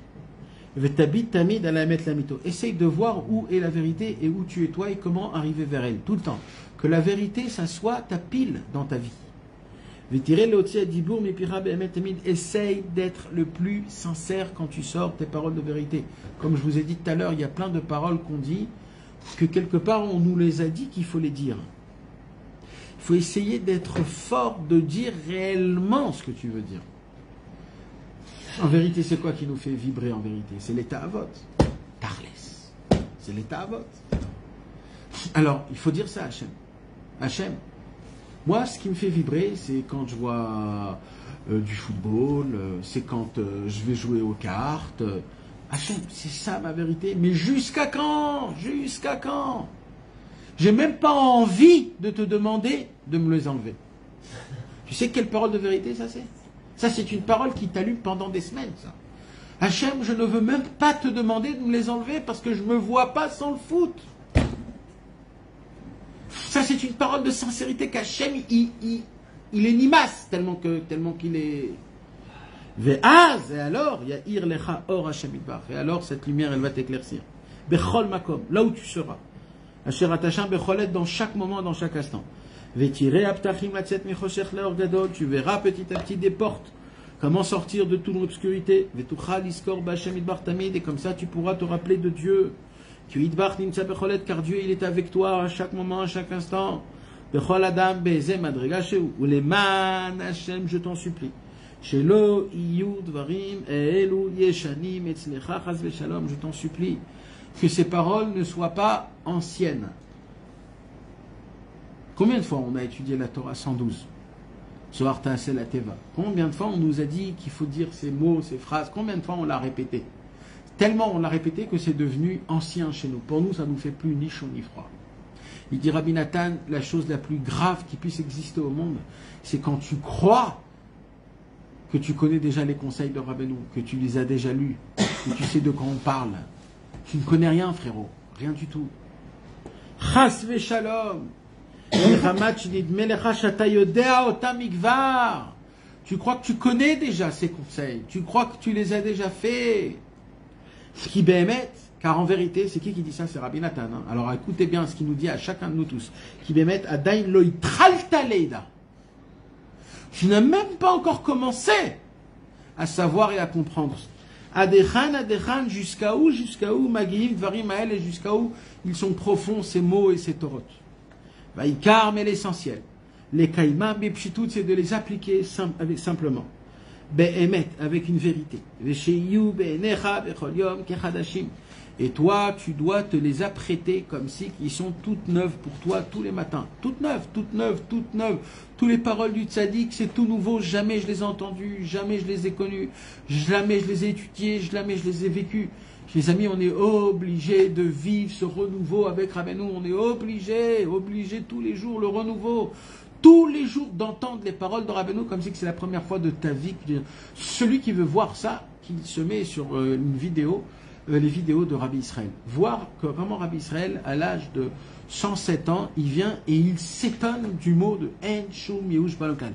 [SPEAKER 2] Essaye de voir où est la vérité et où tu es toi et comment arriver vers elle. Tout le temps. Que la vérité, ça soit ta pile dans ta vie. Essaye d'être le plus sincère quand tu sors tes paroles de vérité. Comme je vous ai dit tout à l'heure, il y a plein de paroles qu'on dit que quelque part on nous les a dit qu'il faut les dire. Il faut essayer d'être fort, de dire réellement ce que tu veux dire. En vérité, c'est quoi qui nous fait vibrer en vérité? C'est l'état à vote. Tarles. C'est l'état à vote. Alors, il faut dire ça à Hachem. Hachem. Moi, ce qui me fait vibrer, c'est quand je vois du football, c'est quand je vais jouer aux cartes. Hachem, c'est ça ma vérité. Mais jusqu'à quand? Jusqu'à quand? J'ai même pas envie de te demander de me les enlever. Tu sais quelle parole de vérité ça c'est? Ça c'est une parole qui t'allume pendant des semaines, ça. Hachem, je ne veux même pas te demander de me les enlever parce que je me vois pas sans le foot. Ça, c'est une parole de sincérité qu'Hachem, il est nimas, tellement qu'il est... Ve'az, et alors, il y a ir lecha or Hachem itbar. Et alors, cette lumière, elle va t'éclaircir. Bechol makom, là où tu seras. Asher atacham becholet, dans chaque moment, dans chaque instant. Ve'tirei aptachim latzet mechoshech leor gadol, tu verras petit à petit des portes. Comment sortir de toute l'obscurité. Ve'tuchal iskor b'Hachem itbar tamid, et comme ça, tu pourras te rappeler de Dieu. Car Dieu il est avec toi à chaque moment, à chaque instant. Ou les man Hashem, je t'en supplie. Je t'en supplie que ces paroles ne soient pas anciennes. Combien de fois on a étudié la Torah 112? Combien de fois on nous a dit qu'il faut dire ces mots, ces phrases? Combien de fois on l'a répété? Tellement on l'a répété que c'est devenu ancien chez nous. Pour nous, ça ne nous fait plus ni chaud ni froid. Il dit Rabbi Nathan, la chose la plus grave qui puisse exister au monde, c'est quand tu crois que tu connais déjà les conseils de Rabbeinu, que tu les as déjà lus, que tu sais de quoi on parle. Tu ne connais rien, frérot. Rien du tout. Chas v'shalom. Tu crois que tu connais déjà ces conseils. Tu crois que tu les as déjà faits. Ce qui bémet, car en vérité, c'est qui dit ça? C'est Rabbi Nathan. Hein. Alors écoutez bien ce qu'il nous dit à chacun de nous tous. Qui bémet adain loy tralta leida. Tu n'as même pas encore commencé à savoir et à comprendre. Adechan, jusqu'à où, Magiim, Dvarim, Maël, et jusqu'à où ils sont profonds, ces mots et ces torotes. Vaïkar, mais l'essentiel. Les kaïma, bepshitut, c'est de les appliquer simplement. Be'emet, avec une vérité. Vesheyu, be'enecha, bechol yom, kechadashim. Et toi, tu dois te les apprêter comme si ils sont toutes neuves pour toi tous les matins. Toutes neuves, toutes neuves, toutes neuves. Toutes les paroles du tzaddik, c'est tout nouveau. Jamais je les ai entendues, jamais je les ai connues, jamais je les ai étudiées, jamais je les ai vécues. Les amis, on est obligé de vivre ce renouveau avec Rabbeinu. On est obligé tous les jours le renouveau. Tous les jours d'entendre les paroles de Rabbeinu comme si c'est la première fois de ta vie. Celui qui veut voir ça, qu'il se met sur une vidéo, les vidéos de Rabbi Israël. Voir que vraiment Rabbi Israël, à l'âge de 107 ans, il vient et il s'étonne du mot de En Shum Yehush Balokal.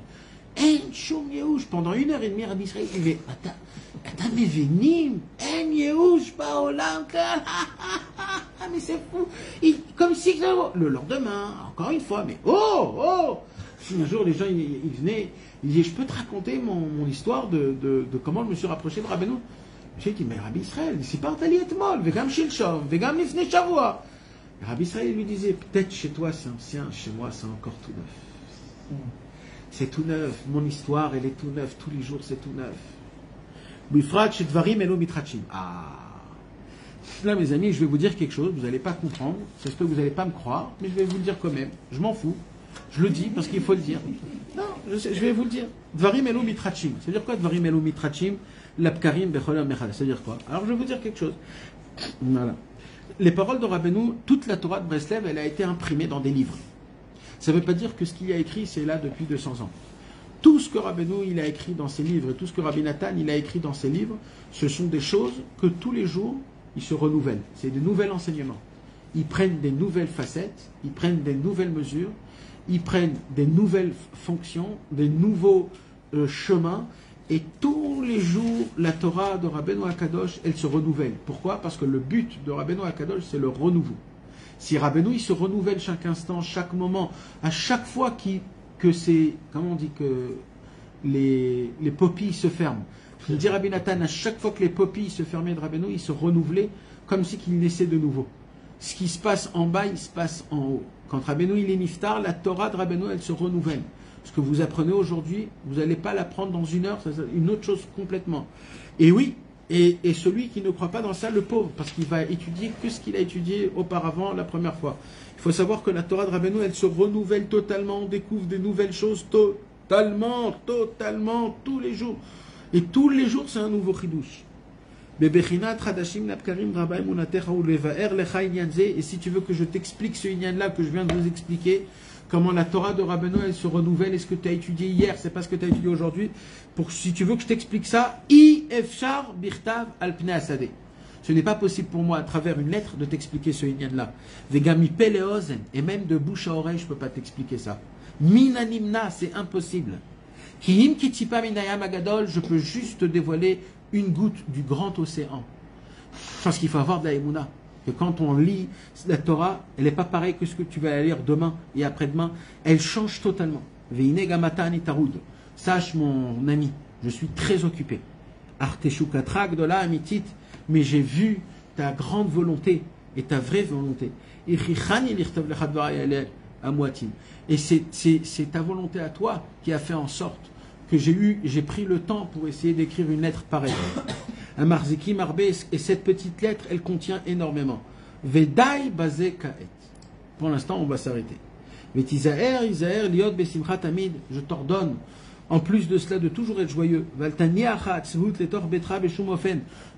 [SPEAKER 2] En Shum Yehush. Pendant 1h30, Rabbi Israël, il dit, attends, mais venim, En Yehush Baolam Kal. Mais c'est fou. Comme si le lendemain, encore une fois, mais un jour, les gens, ils venaient, ils disaient, je peux te raconter mon histoire de comment je me suis rapproché de Rabbeinu. J'ai dit, mais Rabbi Israël, c'est pas Tali et Mol, Vegam Shilshov, Vegam Lifnei Shavua. Rabbi Israël lui disait, peut-être chez toi c'est ancien, chez moi c'est encore tout neuf. C'est tout neuf, mon histoire elle est tout neuve, tous les jours c'est tout neuf. Bifrat Shedvarim Elo Mitrachim. Là mes amis, je vais vous dire quelque chose, vous n'allez pas comprendre, ça se peut que vous n'allez pas me croire, mais je vais vous le dire quand même, je m'en fous. Je le dis parce qu'il faut le dire. Non, je vais vous le dire. Dvarim Elo Mitrachim. C'est-à-dire quoi Dvarim Elo Mitrachim? L'Abkarim Becholam Mechal. C'est-à-dire quoi? Alors je vais vous dire quelque chose. Voilà. Les paroles de Rabbeinu, toute la Torah de Breslev, elle a été imprimée dans des livres. Ça ne veut pas dire que ce qu'il a écrit, c'est là depuis 200 ans. Tout ce que Rabbeinu il a écrit dans ses livres et tout ce que Rabbi Nathan il a écrit dans ses livres, ce sont des choses que tous les jours, ils se renouvellent. C'est de nouveaux enseignements. Ils prennent des nouvelles facettes, ils prennent des nouvelles mesures, ils prennent des nouvelles fonctions, des nouveaux chemins. Et tous les jours, la Torah de Rabbeinu HaKadosh, elle se renouvelle. Pourquoi? Parce que le but de Rabbeinu HaKadosh, c'est le renouveau. Si Rabbeinu, il se renouvelle chaque instant, chaque moment, à chaque fois que c'est, comment on dit, que les popilles se ferment. Je dis Rabbi Nathan, à chaque fois que les popilles se fermaient de Rabbeinu, il se renouvelait comme si qu'il naissait de nouveau. Ce qui se passe en bas, il se passe en haut. Quand Rabbeinu, il est niftar, la Torah de Rabbeinu, elle se renouvelle. Ce que vous apprenez aujourd'hui, vous n'allez pas l'apprendre dans une heure, c'est une autre chose complètement. Et oui, et celui qui ne croit pas dans ça, le pauvre, parce qu'il va étudier que ce qu'il a étudié auparavant la première fois. Il faut savoir que la Torah de Rabbeinu, elle se renouvelle totalement, on découvre des nouvelles choses totalement, tous les jours. Et tous les jours, c'est un nouveau chidouche. Et si tu veux que je t'explique ce inyan-là que je viens de vous expliquer, comment la Torah de Rabbeinu, elle se renouvelle, et ce que tu as étudié hier, c'est pas ce que tu as étudié aujourd'hui. Si tu veux que je t'explique ça, Efshar Birtav Alpne Asade. Ce n'est pas possible pour moi, à travers une lettre, de t'expliquer ce inyan-là. Vegami Peleozen, et même de bouche à oreille, je ne peux pas t'expliquer ça. Minanimna, c'est impossible. Kihim Kitipa Minayam Agadol, je peux juste te dévoiler une goutte du grand océan. Parce qu'il faut avoir de la émouna. Que quand on lit la Torah, elle n'est pas pareille que ce que tu vas lire demain et après-demain. Elle change totalement. Sache mon ami, je suis très occupé. Arteshukatrak de la amitit, mais j'ai vu ta grande volonté et ta vraie volonté. Et c'est ta volonté à toi qui a fait en sorte que j'ai pris le temps pour essayer d'écrire une lettre pareille. Un marziki marbé, et cette petite lettre, elle contient énormément. Vedai bazé kaet. Pour l'instant, on va s'arrêter. Vetizaer, Isaer, liot besimchat amid. Je t'ordonne, En plus de cela, de toujours être joyeux.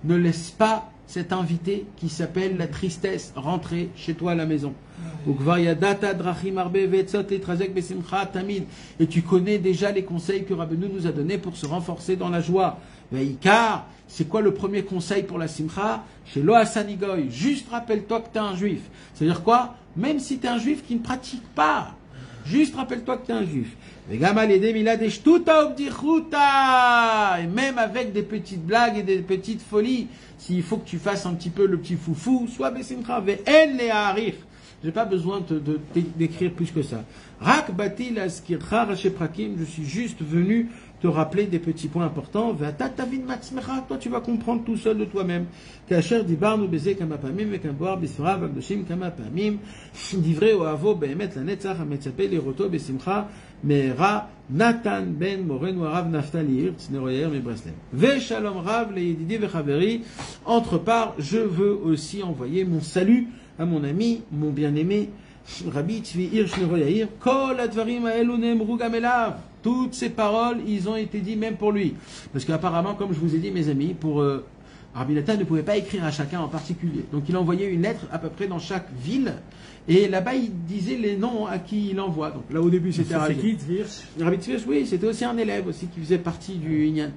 [SPEAKER 2] Ne laisse pas cet invité qui s'appelle la tristesse rentrer chez toi à la maison. Et tu connais déjà les conseils que Rabbeinu nous a donnés pour se renforcer dans la joie. Car c'est quoi le premier conseil pour la simcha? Chez Lo Hasanigoy, juste rappelle-toi que tu es un juif. C'est-à-dire quoi? Même si tu es un juif qui ne pratique pas, juste rappelle-toi que tu es un juif. Et même avec des petites blagues et des petites folies, s'il faut que tu fasses un petit peu le petit foufou, sois besimcha ve'en le'arich. J'ai pas besoin d'écrire plus que ça. Rak batil azkircha rashi prakim, je suis juste venu te rappeler des petits points importants. Ve'ata tavin matzmecha, toi tu vas comprendre tout seul de toi-même. Kasher dibarnu beze kama pamim ve'kamboar b'sfara v'akdoshim kama pamim. Divrei oavo be'emet lanetzach hametzape liroto besimcha. Me'era Nathan ben Morenu Arav Naftali Hirtz Neroyer Mebreslev. Ve Shalom Rav le Yedidi Vechaveri. Entre part, je veux aussi envoyer mon salut à mon ami, mon bien-aimé, Rabbi Tzvi Hirsch Neroyer. Kol advarim ha'elu ne'emru gam elav. Toutes ces paroles, ils ont été dit même pour lui. Parce qu'apparemment, comme je vous ai dit, mes amis, pour Rabbi Nathan ne pouvait pas écrire à chacun en particulier. Donc il envoyait une lettre à peu près dans chaque ville. Et là-bas, il disait les noms à qui il envoie. Donc là, au début, c'était Rabbi.
[SPEAKER 6] C'est qui, Tzvi Hirsch?
[SPEAKER 2] Rabbi Tzvi Hirsch, oui, c'était aussi un élève aussi qui faisait partie du Inyan.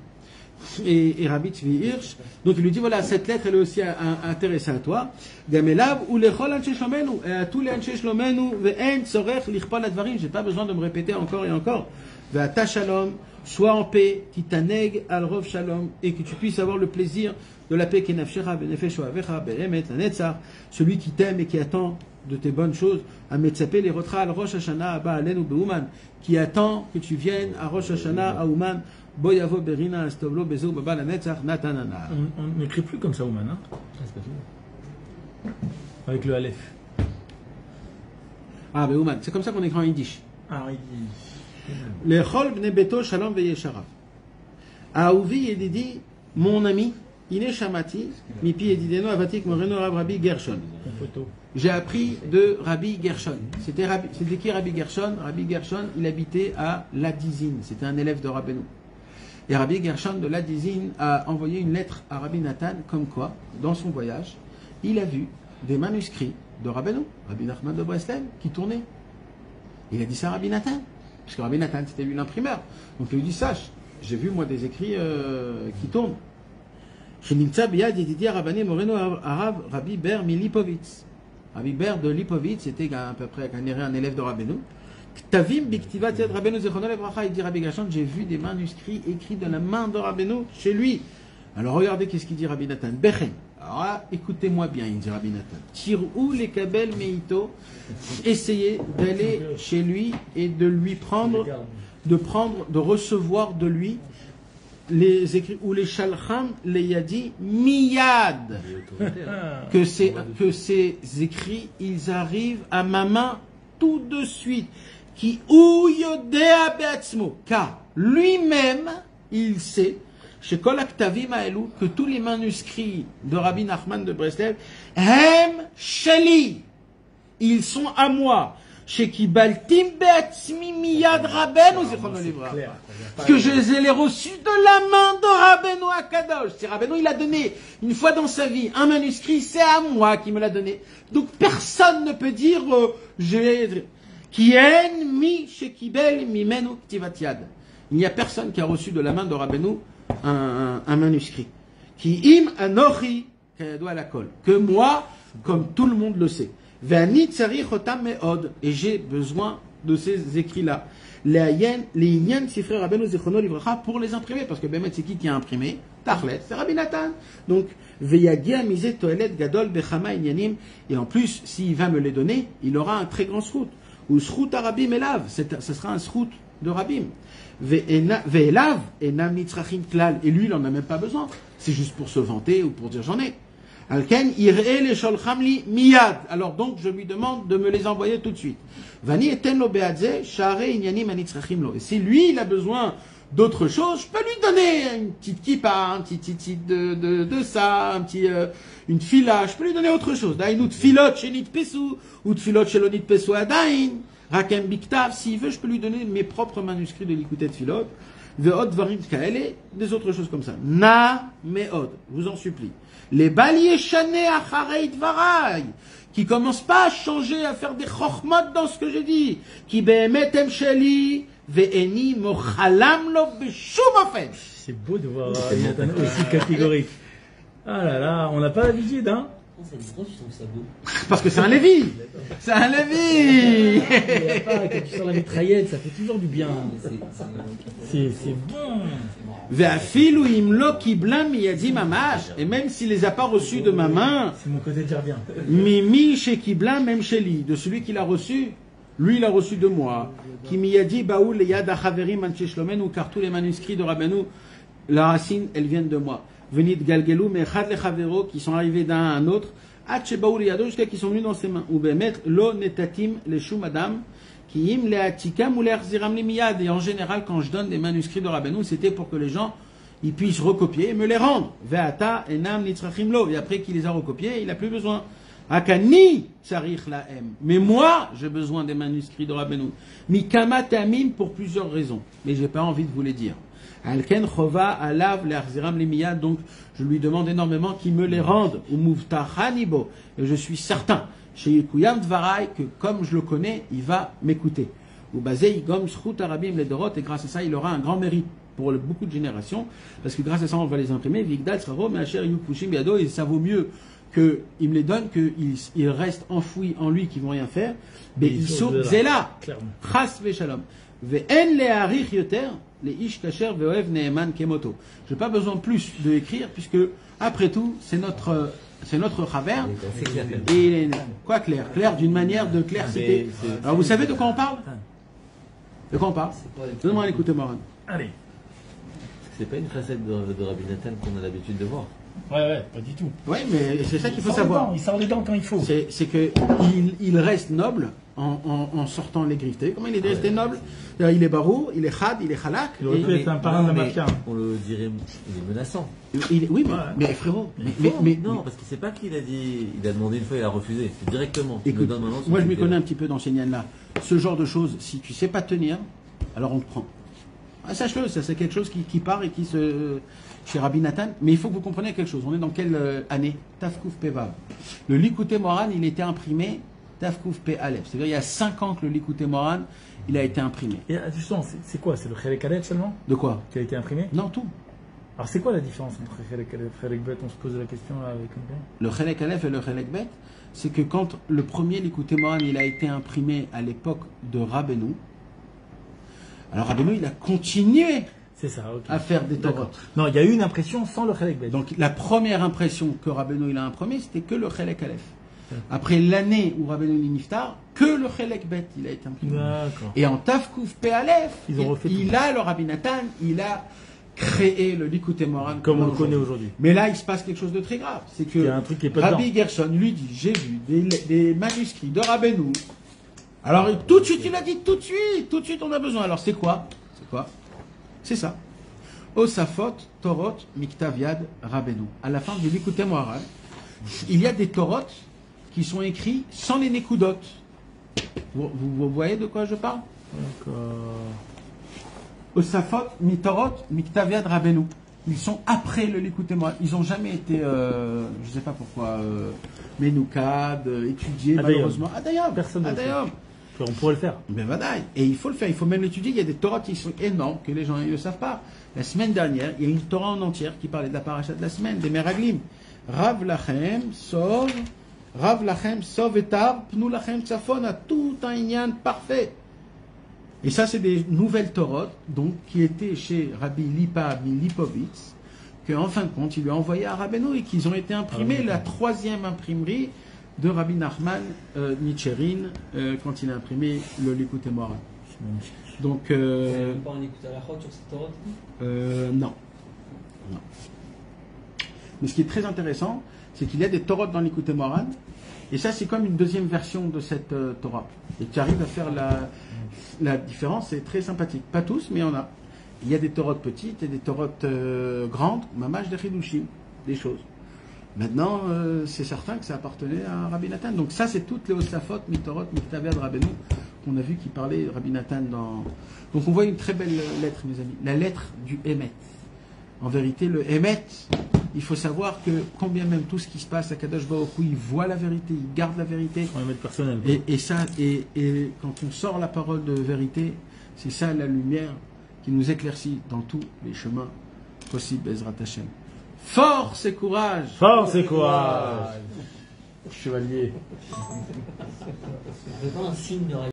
[SPEAKER 2] Et Rabbi Tzvi Hirsch. Donc il lui dit, voilà, cette lettre, elle est aussi intéressée à toi. Gamelav ou lechol anshe shlomenu. Et à tous les anshe shlomenu, ve'en tzorech lichpol advarim. J'ai pas besoin de me répéter encore et encore. Ve'ata shalom. Sois en paix, titaneg al rov shalom, et que tu puisses avoir le plaisir de la paix kenafshecha benefesh oavecha be'emet lanetzar. Celui qui t'aime et qui attend de tes bonnes choses, à Metzape les Rotra al Rosh Hashanah Abba Alenu Beuman, qui attend que tu viennes à Rosh Hashanah à Ouman, Boyavo Berina Astovlo Bezo Baba Lanetzach Natanana.
[SPEAKER 6] On n'écrit plus comme ça, Ouman, hein? Avec le Aleph.
[SPEAKER 2] Ah, Beuman, c'est comme ça qu'on écrit en yiddish.
[SPEAKER 6] Ah, oui.
[SPEAKER 2] Les Chol Bne Beto Shalom Veyesharav. Aouvi Yedidi, mon ami, Ine Shamati, Mipi Yedideno Avatik Moreno Rabbi Gershon. J'ai appris de Rabbi Gershon. C'était qui Rabbi Gershon? Rabbi Gershon, il habitait à Ladizine. C'était un élève de Rabbeinu. Et Rabbi Gershon de Ladizine a envoyé une lettre à Rabbi Nathan, comme quoi, dans son voyage, il a vu des manuscrits de Rabbeinu, Rabbi Nachman de Breslev, qui tournaient. Il a dit ça à Rabbi Nathan, parce que Rabbi Nathan, c'était lui l'imprimeur. Donc il lui dit, sache, j'ai vu moi des écrits qui tournent. Rabbi Ber Milipovitz. Rabbi Ber de Lipovitz, c'était à peu près un élève de Rabbeinu. Ktavim biktivat yad Rabbeinu zechrono levracha. Il dit Rabbi Gershon, j'ai vu des manuscrits écrits de la main de Rabbeinu chez lui. Alors regardez qu'est-ce qu'il dit Rabbi Nathan. Bechen. Alors là, écoutez-moi bien, il dit Rabbi Nathan. Tirou les kabel meito. Essayez d'aller chez lui et de lui prendre, de recevoir de lui les écrits, ou les shalcham les yadi miyad, que ces écrits, ils arrivent à ma main tout de suite, qui ou yodea beatzmo, car lui-même, il sait, chez kol haktavim haelu, que tous les manuscrits de Rabbi Nachman de Breslev, hem sheli, ils sont à moi. Chez Kibaltim Beatzmi Miyad Rabbeinu Zichrono Livracha. Parce que je les ai reçus de la main de Rabbeinu Akadosh. C'est Rabbeinu, il a donné une fois dans sa vie un manuscrit, c'est à moi qui me l'a donné. Donc personne ne peut dire Kien mi shekibel mimenu ktivatiad. Il n'y a personne qui a reçu de la main de Rabbeinu un manuscrit. Ki im anochi kayado alakol. Que moi, comme tout le monde le sait. Et j'ai besoin de ces écrits-là. Les Inyan Sifrei Rabbeinu Zichrono Livracha pour les imprimer. Parce que Bémet, c'est qui a imprimé? Tachlet, c'est Rabbi Nathan. Donc, Veyagia Mise Toelet Gadol Bechama Inyanim. Et en plus, s'il va me les donner, il aura un très grand srout. Ou srout à Rabbi Melav. Ce sera un srout de Rabbim. Ve'elav Enam Nitzrachim Klal. Et lui, il n'en a même pas besoin. C'est juste pour se vanter ou pour dire j'en ai. Alken iré les sholchamli miyad. Alors donc je lui demande de me les envoyer tout de suite. Vani eten lo beadze share inyanim anitzrachim lo. Et si lui il a besoin d'autre chose, je peux lui donner une petite kippa, un petit de ça, un petit une fila. Je peux lui donner autre chose. Dainu tfilot shenit pesu ou tfilot shelonit pesu adain. Rakem biktav. S'il veut, je peux lui donner mes propres manuscrits de l'ikutet tfilot. ve'od varim kaele, des autres choses comme ça. Na me'od, je vous en supplie. Les bal yeshane acharei dvarai, qui commencent pas à changer, à faire des chokhmot dans ce que j'ai dit. Qui be'emet em sheli, ve'eni mochalam lo b'shum ofen.
[SPEAKER 6] C'est beau de voir Nathan aussi catégorique. Ah là là, on n'a pas l'habitude, hein.
[SPEAKER 1] Pourquoi tu trouves ça beau?
[SPEAKER 2] Parce que c'est un Lévi. C'est un Lévi.
[SPEAKER 6] Il y a pas, quand tu sors la mitraillette, ça fait toujours du bien. C'est bon.
[SPEAKER 2] Ve'afilu imlo kiblam miyadi mamash. Et même s'il les a pas reçus de ma main,
[SPEAKER 6] C'est mon côté jardien.
[SPEAKER 2] mimi chez kiblam même chez lui, de celui qui l'a reçu, lui il a reçu de moi. Qui miyadi baoul yad achaverim anche shlomen, car tous les manuscrits de Rabbeinu, la racine, elles viennent de moi. Venit galgelou mechad lechavero, qui sont arrivés d'un à un autre, at shebaoul yado, jusqu'à qui sont venus dans ses mains. Ou bemet lo netatim le shum adam, qui im leatikam ou le'achziram limiyad. Et en général, quand je donne des manuscrits de Rabbeinu, c'était pour que les gens ils puissent recopier et me les rendre. Ve'ata enam nitzrachim lo. Et après qu'il les a recopiés, il n'a plus besoin. Akani tsarich lahem. Mais moi, j'ai besoin des manuscrits de Rabbeinu. Mikama tamim, pour plusieurs raisons. Mais j'ai pas envie de vous les dire. Alken chova alav le'achziram limiyad. Donc, je lui demande énormément qu'il me les rende. Ou muvtachanibo. Et je suis certain, chez Yekuyam Dvarai, que comme je le connais, il va m'écouter. Ou basé igom zchut arabim ledorot. Et grâce à ça, il aura un grand mérite pour beaucoup de générations. Parce que grâce à ça, on va les imprimer. Vigdal sraro me'asher yupushim biado. Et ça vaut mieux qu'il me les donne, qu'ils restent enfouis en lui, qui vont rien faire. Beiso zela. Chas veshalom. Ve'en le'arich yoter. Les ish kasher ve'oev ne'eman kemoto. Je n'ai pas besoin plus de écrire, puisque, après tout, c'est notre chaver. Et il est, quoi clair? Clair d'une manière de claircité. Alors, vous savez de quoi on parle? De quoi on parle? Donne-moi un écoute, Moran.
[SPEAKER 6] Allez.
[SPEAKER 1] C'est pas une facette de Rabbi Nathan qu'on a l'habitude de voir.
[SPEAKER 6] Ouais, pas du tout.
[SPEAKER 2] Oui, mais c'est ça qu'il faut savoir.
[SPEAKER 6] Il sort les dents quand il faut.
[SPEAKER 2] C'est que il reste noble en sortant les griffes. Comment il est resté noble? Il est barou, il est chad, il est chalak.
[SPEAKER 6] Il aurait pu être un parrain de la mafia.
[SPEAKER 1] On le dirait, il est menaçant.
[SPEAKER 2] Oui, mais frérot. Mais
[SPEAKER 1] non, parce qu'il sait pas qu'il a dit. Il a demandé une fois, il a refusé. C'est directement.
[SPEAKER 2] Écoute, moi je m'y connais un petit peu dans ces niennes-là. Ce genre de choses, si tu sais pas tenir, alors on te prend. Ah, sache-le, ça c'est quelque chose qui part et qui se... Chez Rabbi Nathan, mais il faut que vous compreniez quelque chose. On est dans quelle année? Tafkouf Pevav. Le Likutei Moharan, il était imprimé Tafkouf Pe Aleph. C'est-à-dire il y a 5 ans que le Likutei Moharan, il a été imprimé.
[SPEAKER 6] Et justement, c'est quoi? C'est le Chelek Aleph seulement
[SPEAKER 2] De quoi?
[SPEAKER 6] Qui a été imprimé?
[SPEAKER 2] Non, tout.
[SPEAKER 6] Alors c'est quoi la différence entre Chelek Aleph et Chelek Bet? On se pose la question là avec quelqu'un.
[SPEAKER 2] Le Chelek Aleph et le Chelek Bet, c'est que quand le premier Likutei Moharan, il a été imprimé à l'époque de Rabbeinu, alors Rabbeinu, il a continué
[SPEAKER 6] C'est ça, ok.
[SPEAKER 2] à faire des Torah.
[SPEAKER 6] Non, il y a eu une impression sans le Chelek Bet.
[SPEAKER 2] Donc la première impression que Rabbeinu il a imprimée, c'était que le Chelek Aleph. Après l'année où Rabbeinu il niftar, que le Chelek Bet il a été imprimé.
[SPEAKER 6] D'accord.
[SPEAKER 2] Et en Tafkouf Pe Aleph,
[SPEAKER 6] Ils ont refait
[SPEAKER 2] il
[SPEAKER 6] tout.
[SPEAKER 2] a le Rabbi Nathan, il a créé le Likutei Moharan
[SPEAKER 6] Comme on le connaît aujourd'hui.
[SPEAKER 2] Mais là, il se passe quelque chose de très grave, c'est que
[SPEAKER 6] Il y a un truc qui est pas
[SPEAKER 2] Rabbi Gershon lui dit, j'ai vu des manuscrits de Rabbeinu. Alors tout de suite, il a dit tout de suite, on a besoin. Alors c'est quoi? C'est ça. Osafot, Torot, Miktav Yad, Rabbeinu. À la fin du Likutei Moharan, il y a des Torot qui sont écrits sans les Nekudot. Vous voyez de quoi je parle?
[SPEAKER 6] D'accord.
[SPEAKER 2] Osafot, Mitorot, Miktav Yad, Rabbeinu. Ils sont après le Likutei Moharan. Ils n'ont jamais été, je ne sais pas pourquoi, Ménoukad, étudiés, malheureusement. Adayam.
[SPEAKER 6] Personne ne le fait.
[SPEAKER 2] Adayam.
[SPEAKER 6] On pourrait le faire.
[SPEAKER 2] Ben vadaï. Et il faut le faire, il faut même l'étudier. Il y a des Torahs qui sont énormes, que les gens ne le savent pas. La semaine dernière, il y a une Torah en entière qui parlait de la paracha de la semaine, des Meraglim. Rav Lachem, Sov etar, Pnu Lachem Tsafon, a tout un inyan parfait. Et ça, c'est des nouvelles Torahs, donc, qui étaient chez Rabbi Lipa Lipovitz, qu'en fin de compte, il lui a envoyé à Rabbeinu et qu'ils ont été imprimés, la 3e imprimerie de Rabbi Nachman Nichirin, quand il a imprimé le Likutei Moharan. Donc,
[SPEAKER 1] Pas en écoutant la chôte sur cette Torah?
[SPEAKER 2] non. Mais ce qui est très intéressant, c'est qu'il y a des Torahs dans l'Likutei Moharan, et ça, c'est comme une deuxième version de cette Torah. Et tu arrives à faire la différence, c'est très sympathique. Pas tous, mais il y en a. Il y a des Torahs petites et des Torahs grandes, mamash de Chidushim, des choses. Maintenant, c'est certain que ça appartenait à Rabbi Nathan. Donc ça, c'est toutes les Osafot, Mitorot, Miktav Yad, Rabbeinu qu'on a vu qui parlait, Rabbi Nathan, dans... Donc on voit une très belle lettre, mes amis, la lettre du Emet. En vérité, le Emet, il faut savoir que combien même tout ce qui se passe à Kadosh Baruch Hu, il voit la vérité, il garde la vérité.
[SPEAKER 6] On va mettre personnel.
[SPEAKER 2] Et quand on sort la parole de vérité, c'est ça la lumière qui nous éclaircit dans tous les chemins possibles, Bezrat Hashem. Force et courage!
[SPEAKER 6] Force et courage! Chevalier.
[SPEAKER 1] C'est pas un signe de